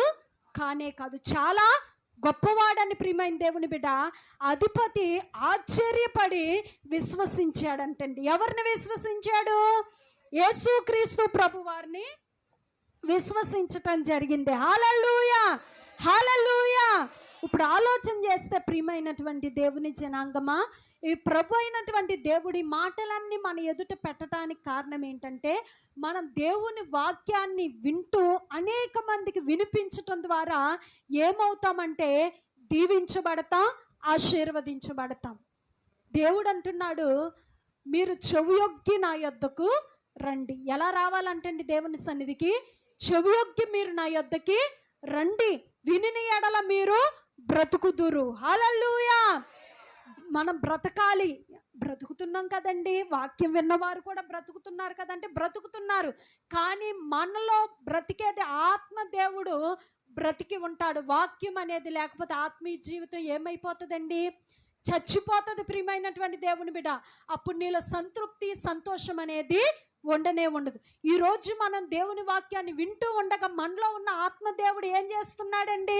కానే కాదు, చాలా గొప్పవాడని ప్రియమైన దేవుని బిడ్డ అధిపతి ఆశ్చర్యపడి విశ్వసించాడంటండి. ఎవరిని విశ్వసించాడు? యేసుక్రీస్తు ప్రభు వారిని విశ్వసించటం జరిగింది. హల్లెలూయా, హల్లెలూయా. ఇప్పుడు ఆలోచన చేస్తే ప్రియమైనటువంటి దేవుని జనాంగమా, ఈ ప్రభు అయినటువంటి దేవుడి మాటలన్నీ మన ఎదుట పెట్టడానికి కారణం ఏంటంటే మనం దేవుని వాక్యాన్ని వింటూ అనేక మందికి వినిపించటం ద్వారా ఏమవుతామంటే దీవించబడతాం, ఆశీర్వదించబడతాం. దేవుడు అంటున్నాడు, మీరు చెవియొగ్గి నా యొద్దకు రండి. ఎలా రావాలంటండి దేవుని సన్నిధికి? చెవియొగ్గి మీరు నా యొద్దకి రండి, వినిన ఎడల మీరు బ్రతుకుదురు. హల్లెలూయా. మనం బ్రతకాలి, బ్రతుకుతున్నాం కదండి. వాక్యం విన్నవారు కూడా బ్రతుకుతున్నారు కదంటే బ్రతుకుతున్నారు. కానీ మనలో బ్రతికేది ఆత్మదేవుడు బ్రతికి ఉంటాడు. వాక్యం అనేది లేకపోతే ఆత్మీయ జీవితం ఏమైపోతుందండి? చచ్చిపోతుంది ప్రియమైనటువంటి దేవుని బిడ్డ. అప్పుడు నీలో సంతృప్తి, సంతోషం అనేది ఉండనే ఉండదు. ఈరోజు మనం దేవుని వాక్యాన్ని వింటూ ఉండగా మనలో ఉన్న ఆత్మదేవుడు ఏం చేస్తున్నాడండి?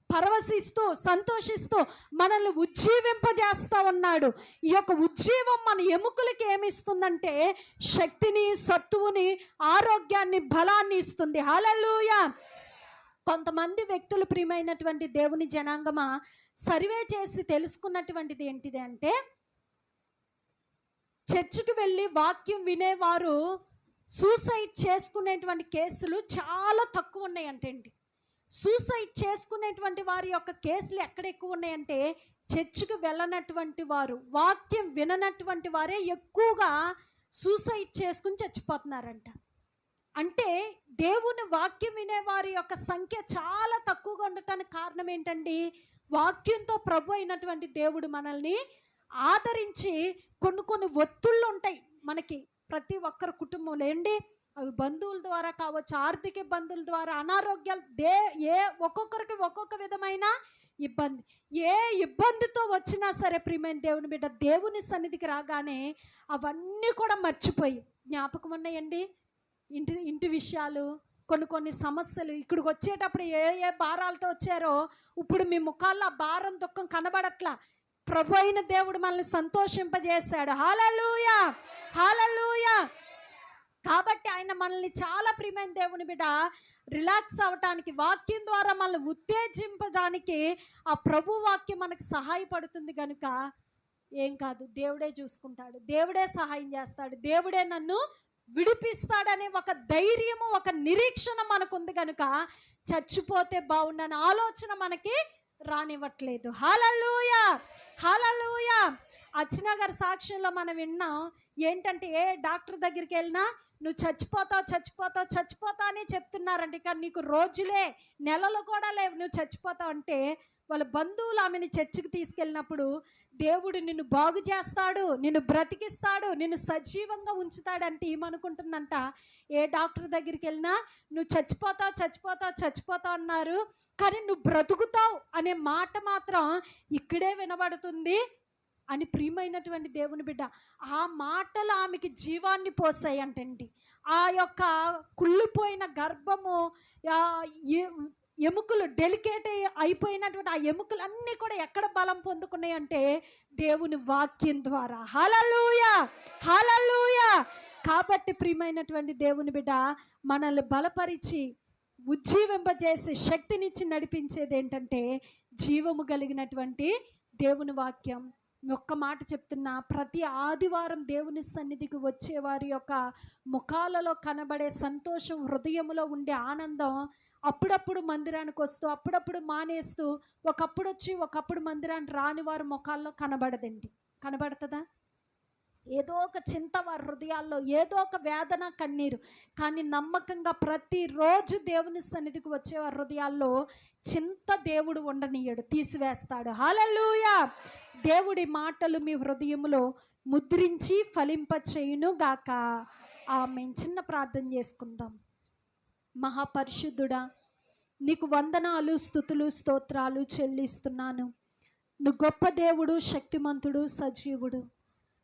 పరవశిస్తూ, సంతోషిస్తూ మనల్ని ఉజ్జీవింపజేస్తూ ఉన్నాడు. ఈ యొక్క ఉజ్జీవం మన ఎముకలకి ఏమిస్తుందంటే శక్తిని, సత్తువుని, ఆరోగ్యాన్ని, బలాన్ని ఇస్తుంది. హల్లెలూయా. కొంతమంది వ్యక్తులు ప్రియమైనటువంటి దేవుని జనాంగమా సర్వే చేసి తెలుసుకున్నటువంటిది ఏంటిది అంటే చర్చికి వెళ్ళి వాక్యం వినేవారు సూసైడ్ చేసుకునేటువంటి కేసులు చాలా తక్కువ ఉన్నాయంటండి. సూసైడ్ చేసుకునేటువంటి వారి యొక్క కేసులు ఎక్కడ ఎక్కువ ఉన్నాయంటే చర్చికి వెళ్ళనటువంటి వారు, వాక్యం విననటువంటి వారే ఎక్కువగా సూసైడ్ చేసుకుని చచ్చిపోతున్నారంట. అంటే దేవుని వాక్యం వినే వారి యొక్క సంఖ్య చాలా తక్కువగా ఉండటానికి కారణం ఏంటండి? వాక్యంతో ప్రభు అయినటువంటి దేవుడు మనల్ని ఆదరించి కొన్ని ఒత్తుళ్ళు ఉంటాయి మనకి ప్రతి ఒక్కరి కుటుంబంలో ఏంటి, అవి బంధువుల ద్వారా కావచ్చు, ఆర్థిక ఇబ్బందుల ద్వారా, అనారోగ్యాలు, ఒక్కొక్కరికి ఒక్కొక్క విధమైన ఇబ్బంది. ఏ ఇబ్బందితో వచ్చినా సరే ప్రియమైన దేవుని బిడ్డ దేవుని సన్నిధికి రాగానే అవన్నీ కూడా మర్చిపోయి, జ్ఞాపకం ఉన్నాయండి ఇంటి విషయాలు, కొన్ని సమస్యలు, ఇక్కడికి వచ్చేటప్పుడు ఏ భారాలతో వచ్చారో ఇప్పుడు మీ ముఖాల్లో ఆ భారం దుఃఖం కనబడట్లా. ప్రభు అయిన దేవుడు మనల్ని సంతోషింపజేశాడు. హల్లెలూయా, హల్లెలూయా. కాబట్టి ఆయన మనల్ని చాలా ప్రియమైన దేవుని బిడ్డ రిలాక్స్ అవ్వటానికి, వాక్యం ద్వారా మనల్ని ఉత్తేజింపడానికి ఆ ప్రభు వాక్యం మనకు సహాయపడుతుంది కనుక ఏం కాదు, దేవుడే చూసుకుంటాడు, దేవుడే సహాయం చేస్తాడు, దేవుడే నన్ను విడిపిస్తాడనే ఒక ధైర్యము, ఒక నిరీక్షణ మనకుంది కనుక చచ్చిపోతే బాగుండని ఆలోచన మనకి రానివ్వట్లేదు. హల్లెలూయా, హల్లెలూయా. అర్చన గారి సాక్ష్యంలో మనం విన్నాం ఏంటంటే, ఏ డాక్టర్ దగ్గరికి వెళ్ళినా నువ్వు చచ్చిపోతావు అని చెప్తున్నారంటే, కానీ నీకు రోజులే నెలలు కూడా లేవు, నువ్వు చచ్చిపోతావు అంటే వాళ్ళ బంధువులు ఆమెను చర్చికి తీసుకెళ్ళినప్పుడు దేవుడు నిన్ను బాగు చేస్తాడు, నిన్ను బ్రతికిస్తాడు, నిన్ను సజీవంగా ఉంచుతాడంటే ఏమనుకుంటుందంట, ఏ డాక్టర్ దగ్గరికి వెళ్ళినా నువ్వు చచ్చిపోతావు అన్నారు, కానీ నువ్వు బ్రతుకుతావు అనే మాట మాత్రం ఇక్కడే వినబడుతుంది అని ప్రియమైనటువంటి దేవుని బిడ్డ ఆ మాటలు ఆమెకి జీవాన్ని పోసాయి అంటండి. ఆ యొక్క కుళ్ళిపోయిన గర్భము, ఎముకలు డెలికేట్ అయిపోయినటువంటి ఆ ఎముకలన్నీ కూడా ఎక్కడ బలం పొందుకున్నాయి అంటే దేవుని వాక్యం ద్వారా. హల్లెలూయా, హల్లెలూయా. కాబట్టి ప్రియమైనటువంటి దేవుని బిడ్డ మనల్ని బలపరిచి ఉజ్జీవింపజేసి శక్తినిచ్చి నడిపించేది ఏంటంటే జీవము కలిగినటువంటి దేవుని వాక్యం. ఒక్క మాట చెప్తున్నా, ప్రతి ఆదివారం దేవుని సన్నిధికి వచ్చే వారి యొక్క ముఖాలలో కనబడే సంతోషం, హృదయంలో ఉండే ఆనందం అప్పుడప్పుడు మందిరానికి వస్తూ అప్పుడప్పుడు మానేస్తూ ఒకప్పుడు వచ్చి ఒకప్పుడు మందిరానికి రాని వారి ముఖాల్లో కనబడదండి. కనబడుతుందా? ఏదో ఒక చింత వారి హృదయాల్లో, ఏదో ఒక వేదన, కన్నీరు. కానీ నమ్మకంగా ప్రతిరోజు దేవుని సన్నిధికి వచ్చే వారి హృదయాల్లో చింత దేవుడు ఉండనీయడు, తీసివేస్తాడు. హల్లెలూయా. దేవుడి మాటలు మీ హృదయంలో ముద్రించి ఫలింపచేయును గాక. ఆమేన్. చిన్న ప్రార్థన చేసుకుందాం. మహాపరిశుద్ధుడా, నీకు వందనాలు, స్తుతులు, స్తోత్రాలు చెల్లిస్తున్నాను. నువ్వు గొప్ప దేవుడు, శక్తిమంతుడు, సజీవుడు,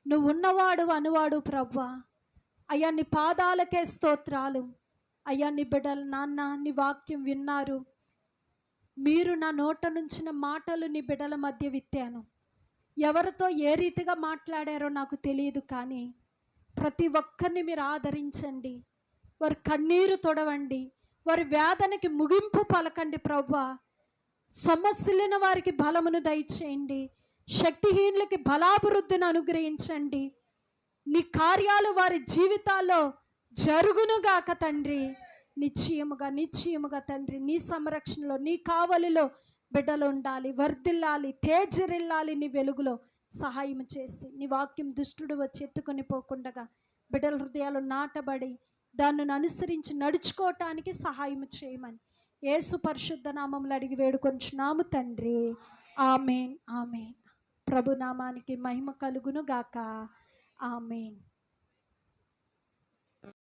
నువ్వు ఉన్నవాడు అనువాడు ప్రభువా. అయ్యా నీ పాదాలకే స్తోత్రాలు. అయ్యా నీ బిడ్డలు నాన్న నీ వాక్యం విన్నారు, మీరు నా నోట నుంచిన మాటలు నీ బిడ్డల మధ్య విత్తాను. ఎవరితో ఏ రీతిగా మాట్లాడారో నాకు తెలియదు, కానీ ప్రతి ఒక్కరిని మీరు ఆదరించండి, వారి కన్నీరు తొడవండి, వారి వేదనకి ముగింపు పలకండి ప్రభువా. సమస్యలను వారికి బలమును దయచేయండి, శక్తిహీనులకి బలాభివృద్ధిని అనుగ్రహించండి. నీ కార్యాలు వారి జీవితాల్లో జరుగునుగాక తండ్రి. నిశ్చయముగా తండ్రి నీ సంరక్షణలో, నీ కావలిలో బిడ్డలు ఉండాలి, వర్ధిల్లాలి, తేజరిల్లాలి. నీ వెలుగులో సహాయం చేసి నీ వాక్యం దుష్టుడు వచ్చి ఎత్తుకొని పోకుండగా బిడ్డల హృదయాలు నాటబడి దాన్ని అనుసరించి నడుచుకోవటానికి సహాయం చేయమని యేసు పరిశుద్ధ నామములో అడిగి వేడుకొంచున్నాము తండ్రి. ఆమేన్, ఆమేన్. ప్రభు నామానికి మహిమ కలుగును గాక. ఆమేన్.